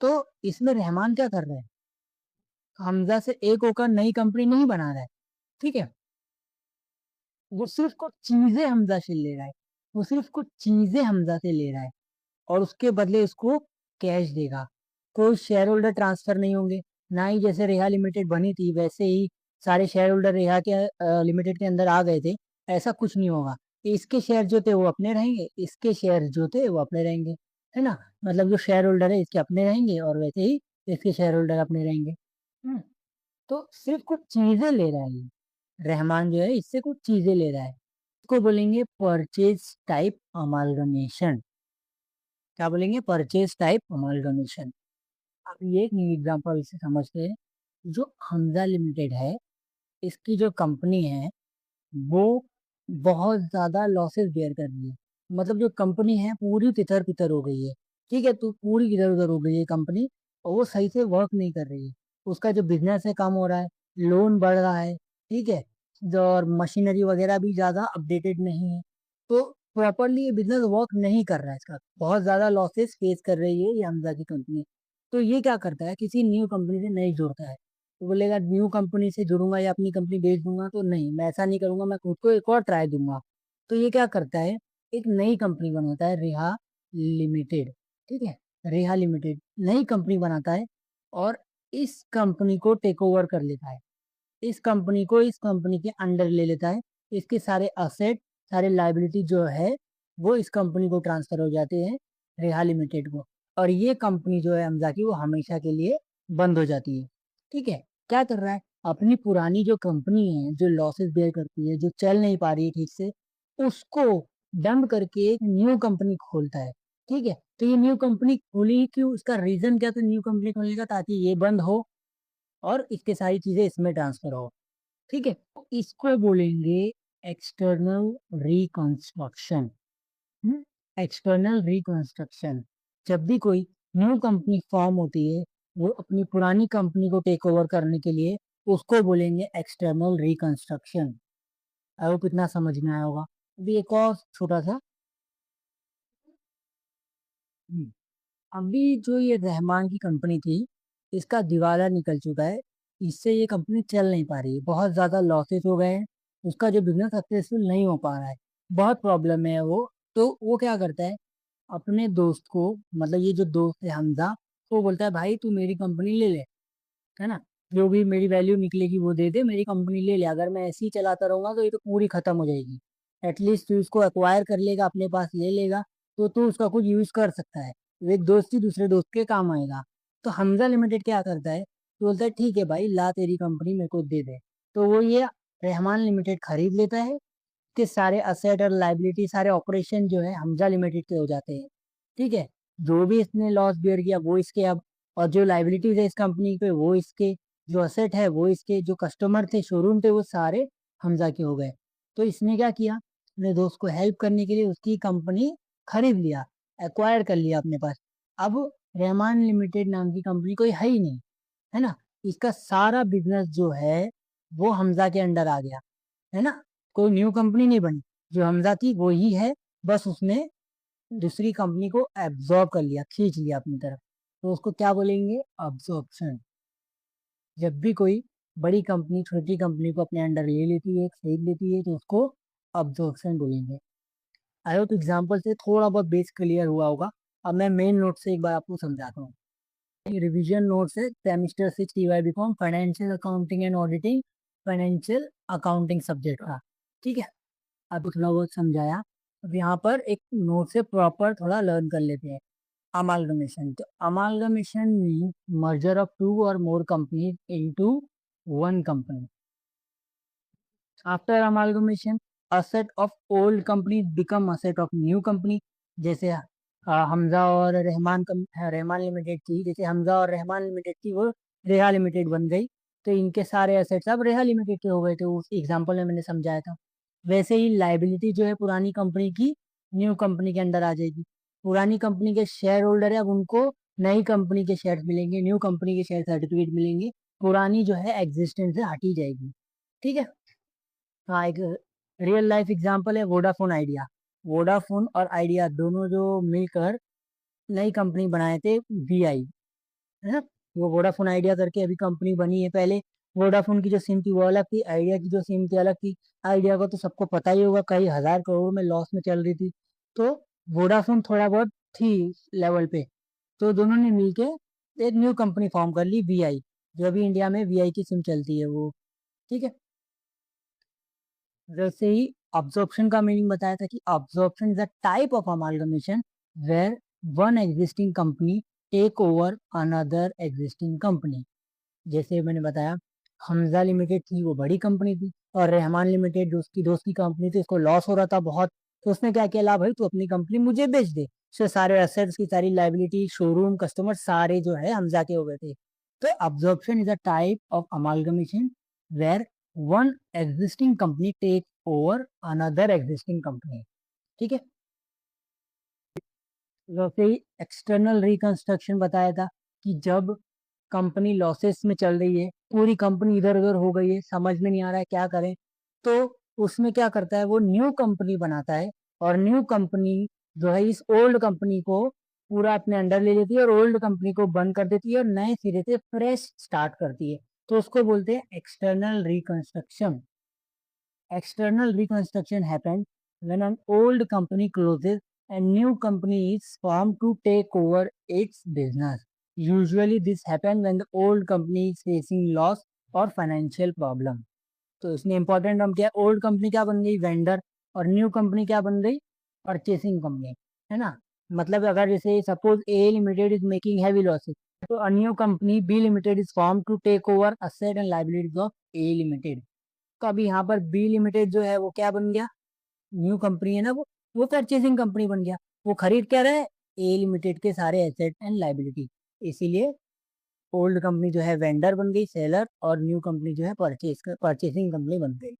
A: तो इसमें रहमान क्या कर रहा है, हमजा से एक होकर नई कंपनी नहीं बना रहा है। ठीक है। वो सिर्फ कुछ चीजें हमजा से ले रहा है, वो सिर्फ कुछ चीजें हमजा से ले रहा है और उसके बदले उसको कैश देगा। कोई शेयर होल्डर ट्रांसफर नहीं होंगे, ना ही जैसे रेहा लिमिटेड बनी थी वैसे ही सारे शेयर होल्डर रेहा के लिमिटेड के अंदर आ गए थे, ऐसा कुछ नहीं होगा। इसके शेयर जो थे वो अपने रहेंगे, इसके शेयर जो थे वो अपने रहेंगे, है ना, मतलब जो शेयर होल्डर है इसके अपने रहेंगे और वैसे ही इसके शेयर होल्डर अपने रहेंगे। हम्म। तो सिर्फ कुछ चीजें ले रहा है ये रहमान जो है, इससे कुछ चीजें ले रहा है। इसको बोलेंगे परचेज टाइप अमालगमेशन। क्या बोलेंगे? Purchase type amalgamation. अब ये एक न्यू एग्जांपल से समझते हैं। जो हमजा लिमिटेड है, इसकी जो कंपनी है वो बहुत ज्यादा लॉसेस बेयर कर रही है। मतलब जो कंपनी है पूरी तितर बितर हो गई है। ठीक है, तो पूरी इधर उधर हो गई है कंपनी, और वो सही से वर्क नहीं कर रही है। उसका जो बिजनेस है कम हो रहा है, लोन बढ़ रहा है। ठीक है। और मशीनरी वगैरह भी ज्यादा अपडेटेड नहीं है। तो प्रॉपरली ये बिजनेस वर्क नहीं कर रहा है, इसका बहुत ज्यादा लॉसेस फेस कर रही है ये हमजा की कंपनी। तो ये क्या करता है, किसी न्यू कंपनी से नहीं जुड़ता है। तो बोलेगा न्यू कंपनी से जुड़ूंगा या अपनी कंपनी बेच दूंगा, तो नहीं, मैं ऐसा नहीं करूंगा, मैं खुद को एक और ट्राई दूंगा। तो ये क्या करता है, एक नई कंपनी बनाता है, रेहा लिमिटेड। ठीक है। रेहा लिमिटेड नई कंपनी बनाता है और इस कंपनी को टेक ओवर कर लेता है, इस कंपनी को इस कंपनी के अंडर ले लेता है। इसके सारे असेट, सारे लाइबिलिटी जो है वो इस कंपनी को ट्रांसफर हो जाते हैं, रेहा लिमिटेड को। और ये कंपनी जो है हमजा की वो हमेशा के लिए बंद हो जाती है। ठीक है। क्या कर रहा है, अपनी पुरानी जो कंपनी है जो लॉसेस बेयर करती है, जो चल नहीं पा रही है ठीक से, उसको डंप करके एक न्यू कंपनी खोलता है। ठीक है, तो ये न्यू कंपनी खोली क्यों, उसका रीजन क्या था न्यू कंपनी खोलने का, ताकि ये बंद हो और इसके सारी चीजें इसमें ट्रांसफर हो। ठीक है, तो इसको बोलेंगे एक्सटर्नल रिकंस्ट्रक्शन। एक्सटर्नल रिकंस्ट्रक्शन, जब भी कोई न्यू कंपनी फॉर्म होती है, वो अपनी पुरानी कंपनी को टेक ओवर करने के लिए, उसको बोलेंगे एक्सटर्नल रिकंस्ट्रक्शन। आई होप इतना समझ में आया होगा। अभी एक और छोटा सा, हम्म, अभी जो ये रहमान की कंपनी थी, इसका दिवाला निकल चुका है। इससे ये कंपनी चल नहीं पा रही है, बहुत ज्यादा लॉसेस हो गए हैं, उसका जो बिजनेस सक्सेसफुल नहीं हो पा रहा है, बहुत प्रॉब्लम है वो। तो वो क्या करता है, अपने दोस्त को, मतलब ये जो दोस्त है हमजा, वो बोलता है भाई तू मेरी कंपनी ले ले, है ना, जो भी मेरी वैल्यू निकलेगी वो दे दे, मेरी कंपनी ले ले, अगर मैं ऐसे ही चलाता रहूंगा तो ये तो पूरी खत्म हो जाएगी। एटलीस्ट तू इसको एक्वायर कर लेगा, अपने पास ले लेगा, तो तू उसका कुछ यूज कर सकता है, वो एक दोस्त ही दूसरे दोस्त के काम आएगा। तो हमजा लिमिटेड क्या करता है, तो बोलता है ठीक है भाई ला तेरी कंपनी मेरे को दे दे। तो वो ये रहमान लिमिटेड खरीद लेता है, के सारे असेट और लाइबिलिटी, सारे ऑपरेशन जो है हमजा लिमिटेड के हो जाते हैं। ठीक है, जो भी इसने लॉस बियर किया वो इसके अब, और जो लाइबिलिटीज है इस कंपनी पे वो इसके, जो असेट है वो इसके, जो कस्टमर थे शोरूम थे वो सारे हमजा के हो गए। तो इसने क्या किया, अपने दोस्त को हेल्प करने के लिए उसकी कंपनी खरीद लिया, एक्वायर कर लिया अपने पास। अब रहमान लिमिटेड नाम की कंपनी कोई है ही नहीं, है ना, इसका सारा बिजनेस जो है वो हमजा के अंडर आ गया, है ना, कोई न्यू कंपनी नहीं बनी, जो हमजा थी वो ही है, बस उसने दूसरी कंपनी को एब्जॉर्ब कर लिया, खींच लिया अपनी तरफ। तो उसको क्या बोलेंगे, अब्जॉर्प्शन। जब भी कोई बड़ी कंपनी छोटी कंपनी को अपने अंडर ले लेती है, खरीद लेती है, तो उसको अब्जॉर्प्शन बोलेंगे। आई होप एग्जाम्पल से थोड़ा बहुत बेस क्लियर हुआ होगा। अब मैं मेन नोट से एक बार आपको समझाता हूँ। रिवीजन नोट्स है semester 6 TY BCom financial accounting and auditing, financial accounting subject का। ठीक है, आपको थोड़ा बहुत समझाया। अब यहाँ पर एक नोट से प्रॉपर थोड़ा लर्न कर लेते हैं। अमालगमेशन, तो amalgamation mean merger of two or more companies into one company. After amalgamation, asset of old company become asset of new company. जैसे हमजा और रहमान लिमिटेड थी, जैसे हमजा और रहमान लिमिटेड थी, वो रेहा लिमिटेड बन गई, तो इनके सारे एसेट्स अब रेहा लिमिटेड के हो गए थे, उस एग्जांपल में मैंने समझाया था। वैसे ही लाइबिलिटी जो है पुरानी कंपनी की न्यू कंपनी के अंडर आ जाएगी। पुरानी कंपनी के शेयर होल्डर है, अब उनको नई कंपनी के शेयर मिलेंगे, न्यू कंपनी के शेयर सर्टिफिकेट मिलेंगे, पुरानी जो है एग्जिस्टेंस से हटी जाएगी। ठीक है, हाँ, एक रियल लाइफ एग्जांपल है वोडाफोन आइडिया। वोडाफोन और आइडिया दोनों जो मिलकर नई कंपनी बनाए थे, वीआई, है ना, वो वोडाफोन आइडिया करके अभी कंपनी बनी है। पहले वोडाफोन की जो सिम थी वो अलग थी, आइडिया की जो सिम थी अलग थी। आइडिया को तो सबको पता ही होगा, कई हजार करोड़ में लॉस में चल रही थी, तो वोडाफोन थोड़ा बहुत थी लेवल पे, तो दोनों ने मिलके एक न्यू कंपनी फॉर्म कर ली, वीआई, जो अभी इंडिया में वीआई की सिम चलती है वो। ठीक है, जैसे ही अब्जॉर्प्शन का मीनिंग बताया था कि absorption is a type of amalgamation where one existing company take over another existing company. जैसे मैंने बताया, हमजा लिमिटेड थी वो बड़ी कंपनी थी, और रहमान लिमिटेड जो उसकी दोस्त की कंपनी थी, उसको लॉस हो रहा था बहुत, तो उसने क्या किया, ला भाई तू अपनी कंपनी मुझे बेच दे। उससे सारे एसेट्स की सारी लाइबिलिटी शोरूम कस्टमर सारे जो है हमजा के हो गए थे। तो absorption is a type of amalgamation where one existing company take over another existing company. ठीक है, वैसे ही एक्सटर्नल रिकंस्ट्रक्शन बताया था कि जब कंपनी लॉसेस में चल रही है, पूरी कंपनी इधर उधर हो गई है, समझ में नहीं आ रहा है क्या करें, तो उसमें क्या करता है, वो न्यू कंपनी बनाता है, और न्यू कंपनी जो है इस ओल्ड कंपनी को पूरा अपने अंडर ले लेती है, और ओल्ड कंपनी को बंद कर देती है और नए सिरे से फ्रेश स्टार्ट करती है। तो उसको बोलते हैं external reconstruction. External reconstruction happens when an old company closes and new company is formed to take over its business. Usually this happens when the old company is facing loss or financial problem. तो इसमें important हम क्या, old company क्या बन गई, vendor, और new company क्या बन गई, परचेसिंग कंपनी, है ना। मतलब अगर जैसे suppose A limited is making heavy losses, तो a new company B limited is form to take over asset and liabilities of A limited. तो अभी यहाँ पर बी लिमिटेड जो है वो क्या बन गया, न्यू कंपनी है ना वो परचेसिंग कंपनी बन गया। वो खरीद क्या रहा है, ए लिमिटेड के सारे एसेट एंड लाइबिलिटी। इसीलिए ओल्ड कंपनी जो है वेंडर बन गई, सेलर, और न्यू कंपनी जो है परचेसिंग कंपनी बन गई।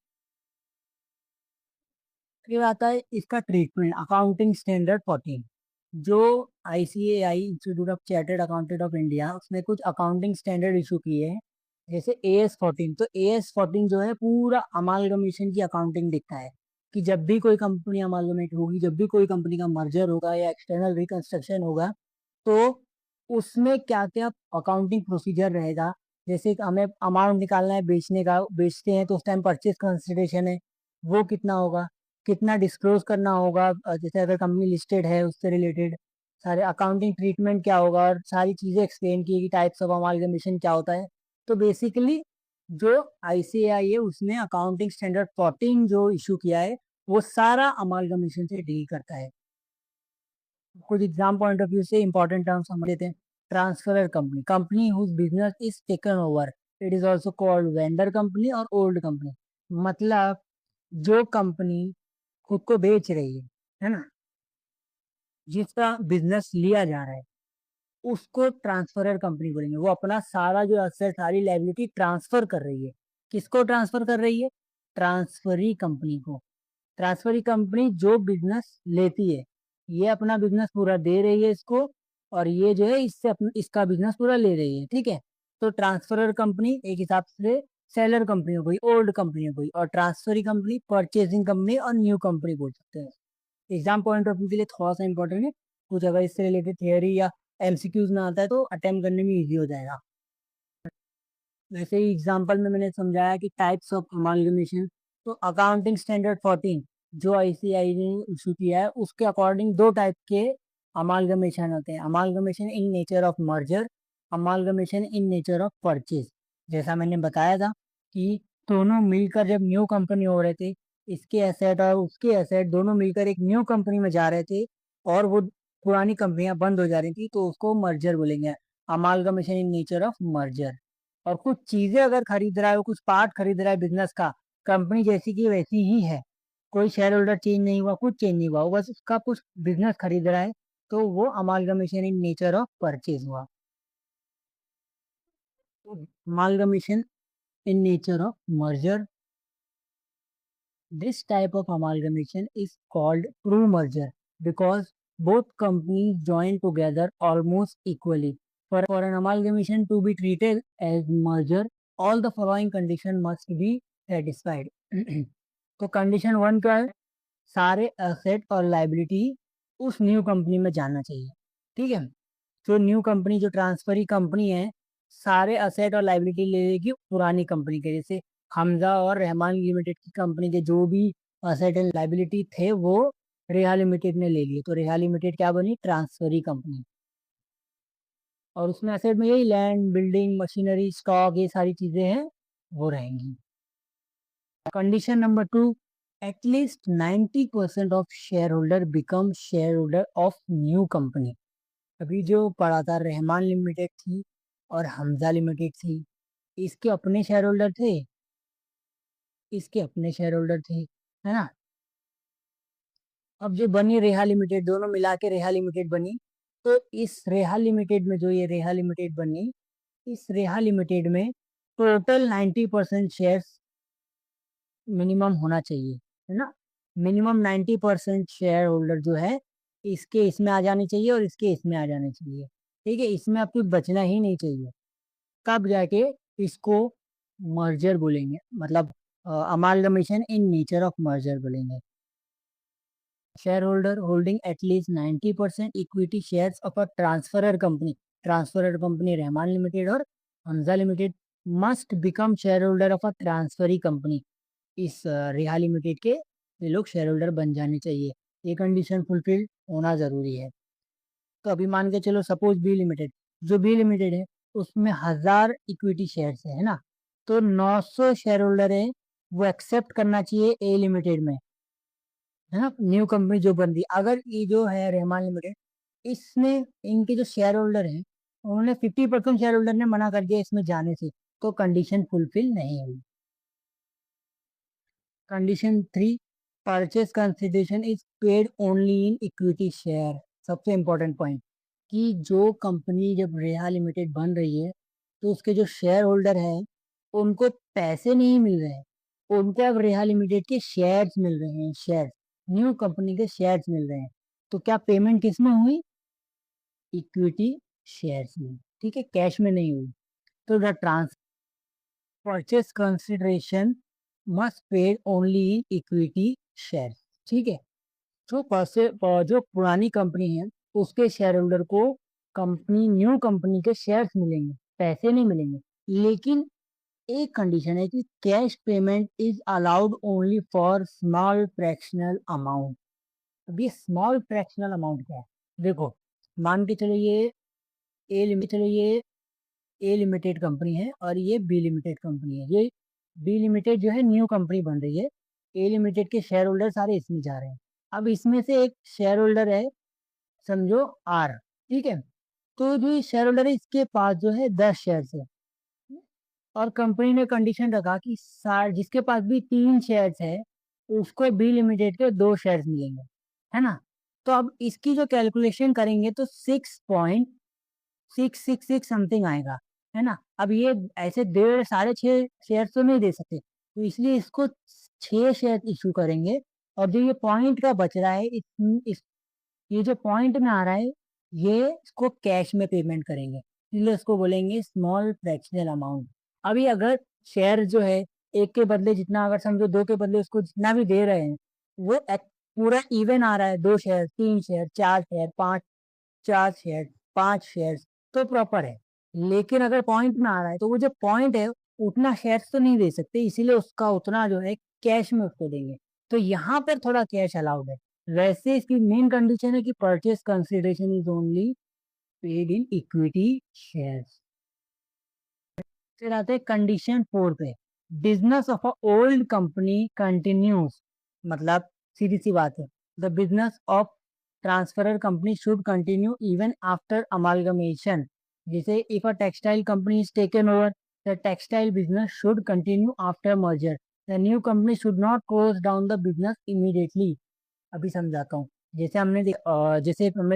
A: फिर आता है इसका ट्रीटमेंट, अकाउंटिंग स्टैंडर्ड 14। जो ICAI institute of chartered accountant of India, उसने कुछ अकाउंटिंग स्टैंडर्ड इशू किए हैं, जैसे AS14। तो AS14 जो है पूरा अमालगमेशन की अकाउंटिंग दिखता है कि जब भी कोई कंपनी अमालगमेट होगी, जब भी कोई कंपनी का मर्जर होगा या एक्सटर्नल रिकंस्ट्रक्शन होगा, तो उसमें क्या क्या अकाउंटिंग प्रोसीजर रहेगा। जैसे कि हमें अमाउंट निकालना है बेचने का, बेचते हैं तो उस टाइम परचेज कंसिडरेशन है, वो कितना होगा, कितना डिस्क्लोज करना होगा, जैसे अगर कंपनी लिस्टेड है उससे रिलेटेड सारे अकाउंटिंग ट्रीटमेंट क्या होगा, और सारी चीजें एक्सप्लेन की कि टाइप्स ऑफ अमालगमेशन क्या होता है। तो बेसिकली जो आईसीएआई है उसने अकाउंटिंग स्टैंडर्ड 14 जो इशू किया है, वो सारा अमालगमेशन से डील करता है। कुछ एग्जाम पॉइंट ऑफ व्यू से इंपॉर्टेंट टर्म्स समझ लेते हैं। Transferor company, company whose business is taken over, it is also called vendor company और ओल्ड कंपनी। मतलब जो कंपनी खुद को बेच रही है ना, जिसका बिजनेस लिया जा रहा है, उसको ट्रांसफरर कंपनी बोलेंगे। वो अपना सारा जो असेट, सारी लाइबिलिटी ट्रांसफर कर रही है। किसको ट्रांसफर कर रही है, ट्रांसफरी कंपनी को। ट्रांसफरी कंपनी जो बिजनेस लेती है, ये अपना बिजनेस पूरा दे रही है इसको, और ये जो है इससे इसका बिजनेस पूरा ले रही है, ठीक है। तो ट्रांसफरर कंपनी एक हिसाब से सेलर कंपनी हो गई, ओल्ड कंपनी हो गई, और ट्रांसफरी कंपनी परचेसिंग कंपनी और न्यू कंपनी बोल सकते हैं। एग्जाम पॉइंट ऑफ व्यू के लिए थोड़ा सा इंपॉर्टेंट है, कुछ अगर इससे रिलेटेड थियरी या एमसीक्यूज में आता है तो अटेम्प्ट करने में इजी हो जाएगा। वैसे ही एग्जांपल में मैंने समझाया कि टाइप्स ऑफ अमालगमेशन। तो अकाउंटिंग स्टैंडर्ड 14 जो आईसीआई ने इशू किया है, उसके अकॉर्डिंग दो टाइप के अमालगमेशन होते हैं, amalgamation in nature of merger, amalgamation in nature of purchase. जैसा मैंने बताया था कि दोनों मिलकर जब न्यू कंपनी हो रहे थे, इसके एसेट और उसके एसेट दोनों मिलकर एक न्यू कंपनी में जा रहे थे, और वो पुरानी कंपनियां बंद हो जा रही थी, तो उसको मर्जर बोलेंगे, amalgamation in nature of merger. और कुछ चीजें अगर खरीद रहा है, वो कुछ पार्ट खरीद रहा है बिजनेस का, कंपनी जैसी की वैसी ही है, कोई शेयर होल्डर चेंज नहीं हुआ, कुछ चेंज नहीं हुआ, वो बस उसका कुछ बिजनेस खरीद रहा है, तो वो amalgamation in nature of purchase हुआ। Amalgamation in nature of merger, this type of amalgamation is called true merger because both companies join together almost equally. For an amalgamation to be treated as merger, all the following condition must be satisfied. तो condition one क्या है, सारे asset और liability उस new company में जाना चाहिए, ठीक है। जो न्यू कंपनी, जो ट्रांसफरी कंपनी है, सारे असेट और लाइबिलिटी ले लेगी पुरानी कंपनी के, जैसे हमजा और रहमान लिमिटेड की कंपनी के जो भी असेट एंड लाइबिलिटी थे वो रेहा लिमिटेड ने ले लिए, तो रेहा लिमिटेड क्या बनी, ट्रांसफरी कंपनी। और उसमें असेट में यही लैंड, बिल्डिंग, मशीनरी, स्टॉक, ये सारी चीजें हैं, वो रहेंगी। Condition number two, at least 90% of share holder become share holder of new company. अभी जो पढ़ा था, रहमान लिमिटेड थी और हमजा लिमिटेड थी, इसके अपने शेयर होल्डर थे, इसके अपने शेयर होल्डर थे, है ना। अब जो बनी रेहा लिमिटेड, दोनों मिला के रेहा लिमिटेड बनी, तो इस रेहा लिमिटेड में, जो ये रेहा लिमिटेड बनी, इस रेहा लिमिटेड में टोटल 90% शेयर मिनिमम होना चाहिए, है ना। मिनिमम 90% शेयर होल्डर जो है, इसके इसमें आ जाने चाहिए और इसके इसमें आ जाने चाहिए, ठीक है। इसमें अब कुछ बचना ही नहीं चाहिए, तब जाके इसको मर्जर बोलेंगे, मतलब amalgamation in nature of merger बोलेंगे। Share holder holding at least 90% equity shares of a transferor company, transferor company Rahman limited और Hamza limited, must become share holder of a transferee company. इस रेहा लिमिटेड के ये लोग शेयर होल्डर बन जाने चाहिए, ये कंडीशन फुलफिल होना जरूरी है। तो अभी मान के चलो, सपोज बी लिमिटेड, जो बी लिमिटेड है उसमें 1000 इक्विटी शेयर्स है ना, तो 900 शेयर होल्डर है, वो एक्सेप्ट करना चाहिए ए लिमिटेड में, है ना, न्यू कंपनी जो बन रही। अगर ये जो है रहमान लिमिटेड, इसने, इनके जो शेयर होल्डर हैं उन्होंने 50% शेयर होल्डर ने मना कर दिया इसमें जाने से, तो कंडीशन फुलफिल नहीं हुई। Condition 3, purchase consideration is paid only in equity share. सबसे इंपॉर्टेंट पॉइंट कि जो कंपनी जब रेहा लिमिटेड बन रही है तो उसके जो शेयर होल्डर है उनको पैसे नहीं मिल रहे हैं, उनको अब रेहा लिमिटेड के शेयर्स मिल रहे हैं, शेयर, न्यू कंपनी के शेयर्स मिल रहे हैं। तो क्या पेमेंट किस में हुई? इक्विटी शेयर्स में, ठीक है, कैश में नहीं हुई। तो the purchase consideration must paid only in equity share, ठीक है। जो पुरानी कंपनी है उसके शेयर होल्डर को कंपनी, न्यू कंपनी के शेयर्स मिलेंगे, पैसे नहीं मिलेंगे। लेकिन एक कंडीशन है कि cash payment is allowed only for small fractional amount. अब ये स्मॉल फ्रैक्शनल अमाउंट क्या है? देखो, मान के चलो ए लिमिटेड कंपनी है और ये बी लिमिटेड कंपनी है। ये बी लिमिटेड जो है न्यू कंपनी बन रही है, ए लिमिटेड के शेयर होल्डर सारे इसमें जा रहे हैं। अब इसमें से एक शेयर होल्डर है, समझो आर, ठीक है। तो जो शेयर होल्डर है इसके पास जो है 10 शेयर है, और कंपनी ने कंडीशन रखा कि जिसके पास भी 3 शेयर्स है उसको बी लिमिटेड के 2 शेयर्स मिलेंगे, है ना। तो अब इसकी जो कैलकुलेशन करेंगे तो 6.666 समथिंग आएगा, है ना। अब ये ऐसे 6.5 शेयर तो नहीं दे सकते, तो इसलिए इसको 6 शेयर इशू करेंगे। और जो ये पॉइंट का बच रहा है ये जो पॉइंट में आ रहा है ये इसको कैश में पेमेंट करेंगे, इसलिए इसको बोलेंगे स्मॉल फ्रैक्शनल अमाउंट। अभी अगर शेयर जो है एक के बदले जितना, अगर समझो 2 के बदले उसको जितना भी दे रहे हैं वो पूरा इवन आ रहा है, 2 share, 3 share, 4 share, 4 share, 5 share, तो प्रॉपर है। लेकिन अगर पॉइंट में आ रहा है तो वो जो पॉइंट है उतना शेयर तो नहीं दे सकते, इसीलिए उसका उतना जो है कैश में उसको देंगे। तो यहाँ पर थोड़ा कैश अलाउड है। वैसे इसकी मेन कंडीशन है कि purchase consideration is only paid in equity shares. फिर आते हैं कंडीशन 4 पे, business of a old company continues. मतलब सीधी सी बात है, the business of transferor company should continue even after amalgamation. जैसे if a textile company is taken over, the textile business should continue after merger. The new company should not close down the business immediately. अभी समझाता हूँ। जैसे हमने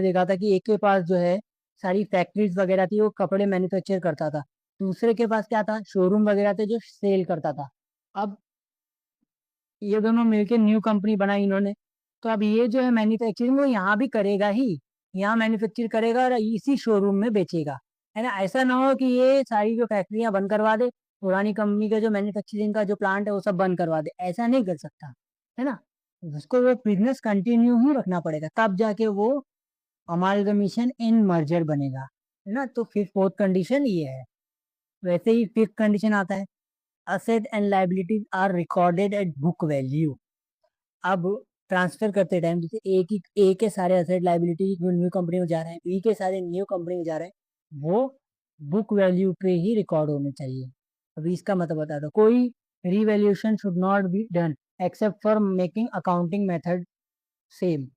A: देखा था कि एक के पास जो है सारी फैक्ट्रीज वगैरह थी, वो कपड़े मैन्युफैक्चर करता था। दूसरे के पास क्या था, शोरूम वगैरह थे जो सेल करता था। अब ये दोनों मिलके न्यू कंपनी बनाई इन्होंने, तो अब ये जो है मैन्युफैक्चरिंग वो यहाँ भी करेगा ही, यहाँ मैन्युफैक्चर करेगा और इसी शोरूम में बेचेगा, है ना। ऐसा ना हो कि ये सारी जो फैक्ट्रियां बंद करवा दे, पुरानी कंपनी का जो मैन्युफैक्चरिंग का जो प्लांट है वो सब बंद करवा दे, ऐसा नहीं कर सकता, है ना। उसको वो बिजनेस कंटिन्यू ही रखना पड़ेगा, तब जाके वो अमालगमेशन इन मर्जर बनेगा, है ना। तो फिर फोर्थ कंडीशन ये है। वैसे ही फिफ्थ कंडीशन आता है, asset and liabilities are recorded at book value. अब ट्रांसफर करते टाइम जैसे ए के सारे असेट लाइबिलिटी जो न्यू कंपनी में जा रहे हैं, बी के सारे न्यू कंपनी में जा रहे हैं, वो बुक वैल्यू पे ही रिकॉर्ड होने चाहिए। अभी इसका मतलब बता दो, कोई revaluation should not be done except for making accounting method same.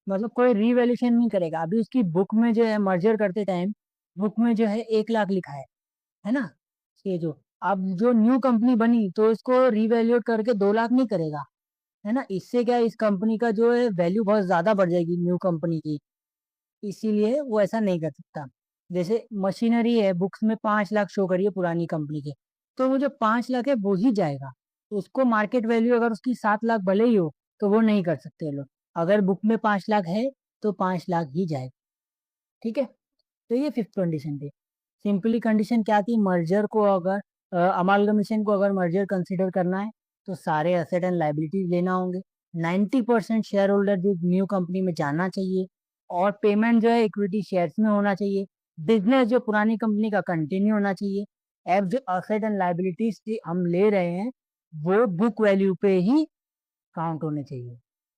A: मतलब कोई रिवैल्यूएशन नहीं करेगा। अभी उसकी बुक में जो है मर्जर करते टाइम बुक में जो है 1 लाख लिखा है ना। ये जो अब जो न्यू कंपनी बनी तो इसको रिवैल्यूएट करके 2 लाख नहीं करेगा, है ना। इससे क्या है, इस कंपनी का जो है वैल्यू बहुत ज्यादा बढ़ जाएगी न्यू कंपनी की, इसीलिए वो ऐसा नहीं कर सकता। जैसे मशीनरी है, बुक्स में 5 लाख शो करिए पुरानी कंपनी के, तो वो जो 5 लाख है वो ही जाएगा। तो उसको मार्केट वैल्यू अगर उसकी 7 लाख भले ही हो तो वो नहीं कर सकते लोग। अगर बुक में 5 लाख है तो 5 लाख ही जाएगा, ठीक है। तो ये फिफ्थ कंडीशन थी। सिंपली कंडीशन क्या थी, मर्जर को अगर अमालगमेशन को अगर मर्जर कंसीडर करना है तो सारे एसेट एंड लाइबिलिटीज लेना होंगे, 90% शेयर होल्डर जो न्यू कंपनी में जाना चाहिए, और पेमेंट जो है इक्विटी शेयर्स में होना चाहिए। बिजनेस जो पुरानी कंपनी का कंटिन्यू होना चाहिए। अब जो एसेट एंड लाइबिलिटीज हम ले रहे हैं वो बुक वैल्यू पे ही काउंट होने चाहिए।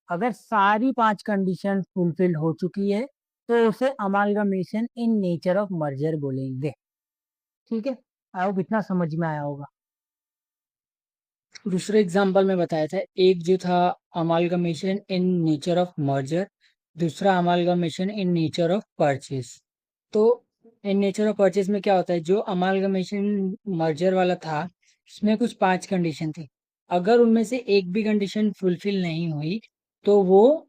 A: अगर सारी 5 कंडीशन फुलफिल हो चुकी है तो उसे amalgamation in nature of merger बोलेंगे, ठीक है। आई होप इतना समझ में आया होगा। दूसरे एग्जांपल में बताया था, एक जो था amalgamation in nature of merger, दूसरा amalgamation in nature of purchase. तो इन नेचर ऑफ परचेज में क्या होता है, जो अमालगमेशन मर्जर वाला था उसमें कुछ 5 कंडीशन थी। अगर उनमें से एक भी कंडीशन फुलफिल नहीं हुई तो वो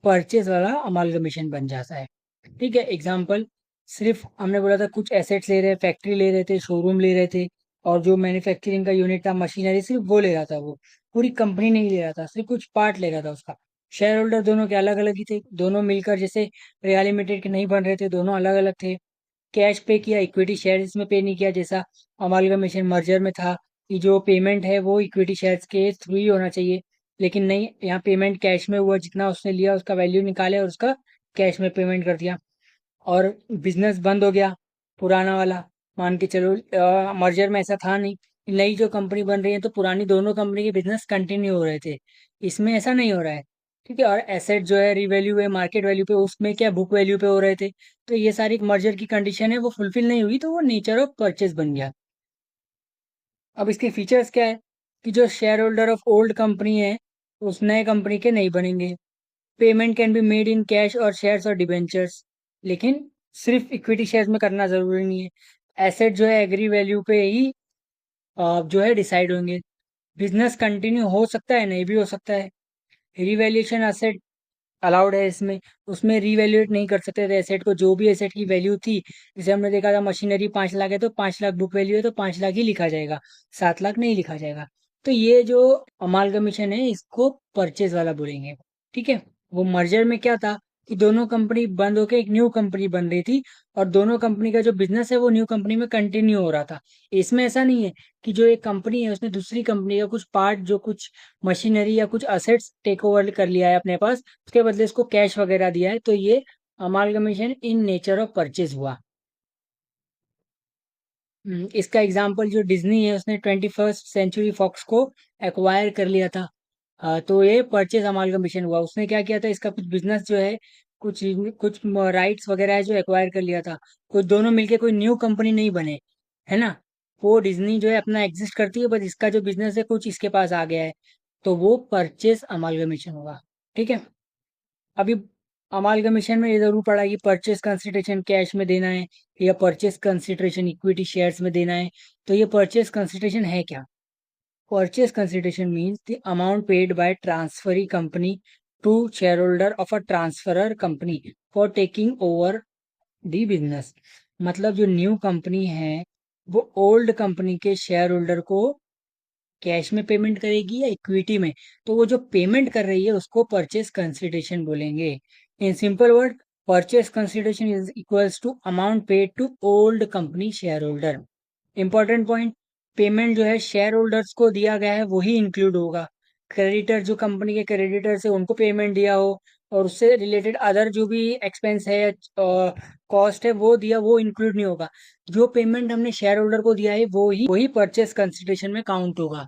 A: परचेज वाला अमालगमेशन बन जाता है। ठीक है, एग्जाम्पल, सिर्फ हमने बोला था कुछ एसेट्स ले रहे, फैक्ट्री ले रहे थे, शोरूम ले रहे थे, और जो मैन्युफैक्चरिंग का यूनिट था, मशीनरी, सिर्फ वो ले रहा था, वो पूरी कंपनी नहीं ले रहा था, सिर्फ कुछ पार्ट ले रहा था उसका। शेयर होल्डर दोनों के अलग अलग ही थे, दोनों मिलकर जैसे रिया लिमिटेड के नहीं बन रहे थे, दोनों अलग अलग थे। कैश पे किया, इक्विटी शेयर्स में पे नहीं किया, जैसा अमालगमेशन मर्जर में था कि जो पेमेंट है वो इक्विटी शेयर्स के थ्रू ही होना चाहिए। लेकिन नहीं, यहाँ पेमेंट कैश में हुआ, जितना उसने लिया उसका वैल्यू निकाले और उसका कैश में पेमेंट कर दिया, और बिजनेस बंद हो गया पुराना वाला। मान के चलो मर्जर में ऐसा था नहीं, नई जो कंपनी बन रही है तो पुरानी दोनों कंपनी के बिजनेस कंटिन्यू हो रहे थे, इसमें ऐसा नहीं हो रहा है। ठीक है, और एसेट जो है रिवैल्यू है मार्केट वैल्यू पे, उसमें क्या बुक वैल्यू पे हो रहे थे। तो ये सारी मर्जर की कंडीशन है वो फुलफिल नहीं हुई, तो वो नेचर ऑफ परचेज बन गया। अब इसके फीचर्स क्या है कि जो share holder of old company है उस नए कंपनी के नहीं बनेंगे। Payment can be made in cash और शेयर्स और डिबेंचर्स, लेकिन सिर्फ इक्विटी शेयर्स में करना जरूरी नहीं है। एसेट जो है एग्री वैल्यू पे ही जो है डिसाइड होंगे। बिजनेस कंटिन्यू हो सकता है, नहीं भी हो सकता है। रिवैल्यूएशन एसेट अलाउड है इसमें, उसमें रिवैल्यूएट नहीं कर सकते थे एसेट को, जो भी एसेट की वैल्यू थी, जैसे हमने देखा था मशीनरी 5 लाख है तो 5 लाख बुक वैल्यू है तो 5 लाख ही लिखा जाएगा, 7 लाख नहीं लिखा जाएगा। तो ये जो अमालगमेशन है इसको परचेज वाला बोलेंगे। ठीक है, वो मर्जर में क्या था कि दोनों कंपनी बंद होकर एक न्यू कंपनी बन रही थी, और दोनों कंपनी का जो बिजनेस है वो न्यू कंपनी में कंटिन्यू हो रहा था। इसमें ऐसा नहीं है कि जो एक कंपनी है उसने दूसरी कंपनी का कुछ पार्ट, जो कुछ मशीनरी या कुछ असेट्स टेक ओवर कर लिया है अपने पास, उसके बदले इसको कैश वगैरह दिया है, तो ये amalgamation in nature of purchase हुआ। इसका एग्जाम्पल जो डिज्नी है उसने 21st सेंचुरी फॉक्स को एक्वायर कर लिया था। तो ये परचेज अमालगमेशन हुआ। उसने क्या किया था, इसका कुछ बिजनेस जो है, कुछ कुछ राइट्स वगैरह है जो एक्वायर कर लिया था। कोई दोनों मिलके कोई न्यू कंपनी नहीं बने, है ना। वो डिज्नी जो है अपना एग्जिस्ट करती है, बस इसका जो बिजनेस है कुछ इसके पास आ गया है, तो वो परचेज अमालगमेशन होगा। ठीक है, अभी अमालगमेशन में ये जरूर पड़ा कि परचेस कंसिडरेशन कैश में देना है या परचेस कंसिडरेशन इक्विटी शेयर्स में देना है। तो ये परचेस कंसिडरेशन है क्या? Purchase consideration means the amount paid by transferee company to share holder of a transferor company for taking over the business. मतलब जो न्यू कंपनी है वो ओल्ड कंपनी के शेयर होल्डर को कैश में पेमेंट करेगी या इक्विटी में, तो वो जो पेमेंट कर रही है उसको परचेस कंसिडरेशन बोलेंगे। In simple word, purchase consideration is equals to amount paid to old company shareholder. Important point, payment जो है शेयर होल्डर्स को दिया गया है वही इंक्लूड होगा। क्रेडिटर जो कंपनी के क्रेडिटर्स है उनको पेमेंट दिया हो, और उससे रिलेटेड अदर जो भी एक्सपेंस है, कॉस्ट है, वो दिया, वो इंक्लूड नहीं होगा। जो पेमेंट हमने शेयर होल्डर को दिया है वो ही वही परचेस कंसिडरेशन में काउंट होगा।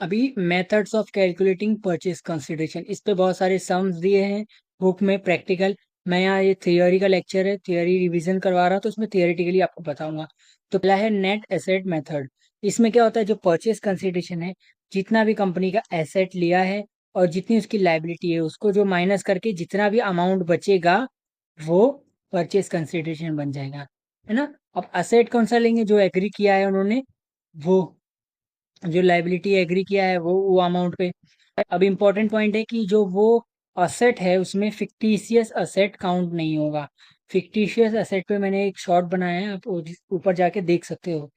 A: अभी methods of calculating purchase consideration, इस पे बहुत सारे सम्स दिए हैं बुक में, प्रैक्टिकल। मैं यहाँ, ये थियोरी का लेक्चर है, थियोरी रिवीजन करवा रहा हूँ, तो उसमें थियोरेटिकली आपको बताऊंगा। तो पहला है नेट एसेट मेथड। इसमें क्या होता है, जो परचेज कंसिडरेशन है, जितना भी कंपनी का एसेट लिया है और जितनी उसकी लाइबिलिटी है उसको जो माइनस करके जितना भी अमाउंट बचेगा वो परचेज कंसिडरेशन बन जाएगा, है ना। अब असेट कौन सा लेंगे, जो एग्री किया है उन्होंने वो, जो लाइबिलिटी एग्री किया है वो अमाउंट पे। अब इम्पोर्टेंट पॉइंट है कि जो वो असेट है उसमें फिक्टिशियस असेट काउंट नहीं होगा। फिक्टिशियस असेट पे मैंने एक शॉर्ट बनाया है, आप ऊपर जाके देख सकते हो।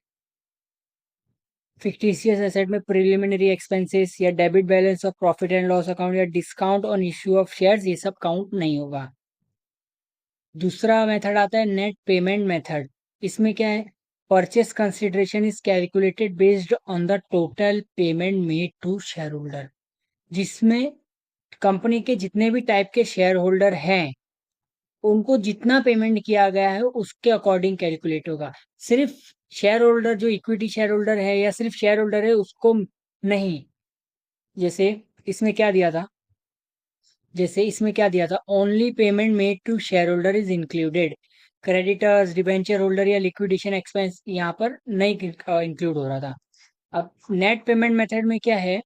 A: फिक्टिशियस एसेट में प्रिलिमिनरी एक्सपेंसेस या debit balance of profit and loss account या discount on issue of shares, ये सब काउंट नहीं होगा। दूसरा मेथड आता है नेट पेमेंट मेथड। इसमें क्या है, purchase consideration is calculated based on the total payment made to shareholder, जिसमें कंपनी के जितने भी टाइप के शेयर होल्डर हैं उनको जितना पेमेंट किया गया है उसके अकॉर्डिंग कैलकुलेट होगा। सिर्फ शेयर होल्डर जो इक्विटी शेयर होल्डर है या सिर्फ शेयर होल्डर है उसको नहीं। जैसे इसमें क्या दिया था, only payment made to shareholder is included. Creditors, debenture holder या लिक्विडेशन एक्सपेंस यहाँ पर नहीं इंक्लूड हो रहा था। अब नेट पेमेंट मेथड में क्या है,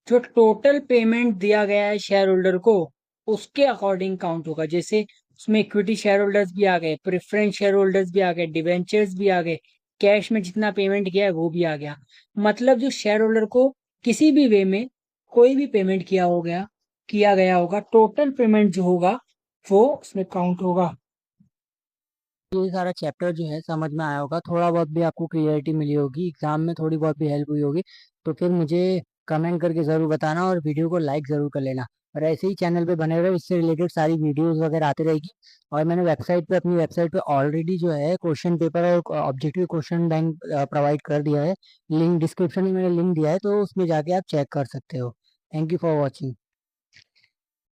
A: जो टोटल पेमेंट दिया गया है शेयर होल्डर को उसके अकॉर्डिंग काउंट होगा। जैसे उसमें इक्विटी शेयर होल्डर्स भी आ गए, प्रेफरेंस शेयर होल्डर्स भी आ गए, डिवेंचर्स भी आ गए, कैश में जितना पेमेंट किया है वो भी आ गया। मतलब जो शेयर होल्डर को किसी भी वे में कोई भी पेमेंट किया गया होगा, टोटल पेमेंट जो होगा वो उसमें काउंट होगा। ये सारा चैप्टर जो है समझ में आया होगा, थोड़ा बहुत भी आपको क्लियरिटी मिली होगी, एग्जाम में थोड़ी बहुत भी हेल्प हुई होगी, तो फिर मुझे कमेंट करके ज़रूर बताना और वीडियो को लाइक ज़रूर कर लेना। और ऐसे ही चैनल पे बने रहो, इससे रिलेटेड सारी वीडियोस वगैरह आती रहेगी। और मैंने अपनी वेबसाइट पे ऑलरेडी जो है क्वेश्चन पेपर और ऑब्जेक्टिव क्वेश्चन बैंक प्रोवाइड कर दिया है। लिंक डिस्क्रिप्शन में मैंने लिंक दिया है, तो उसमें जाके आप चेक कर सकते हो। Thank you for watching.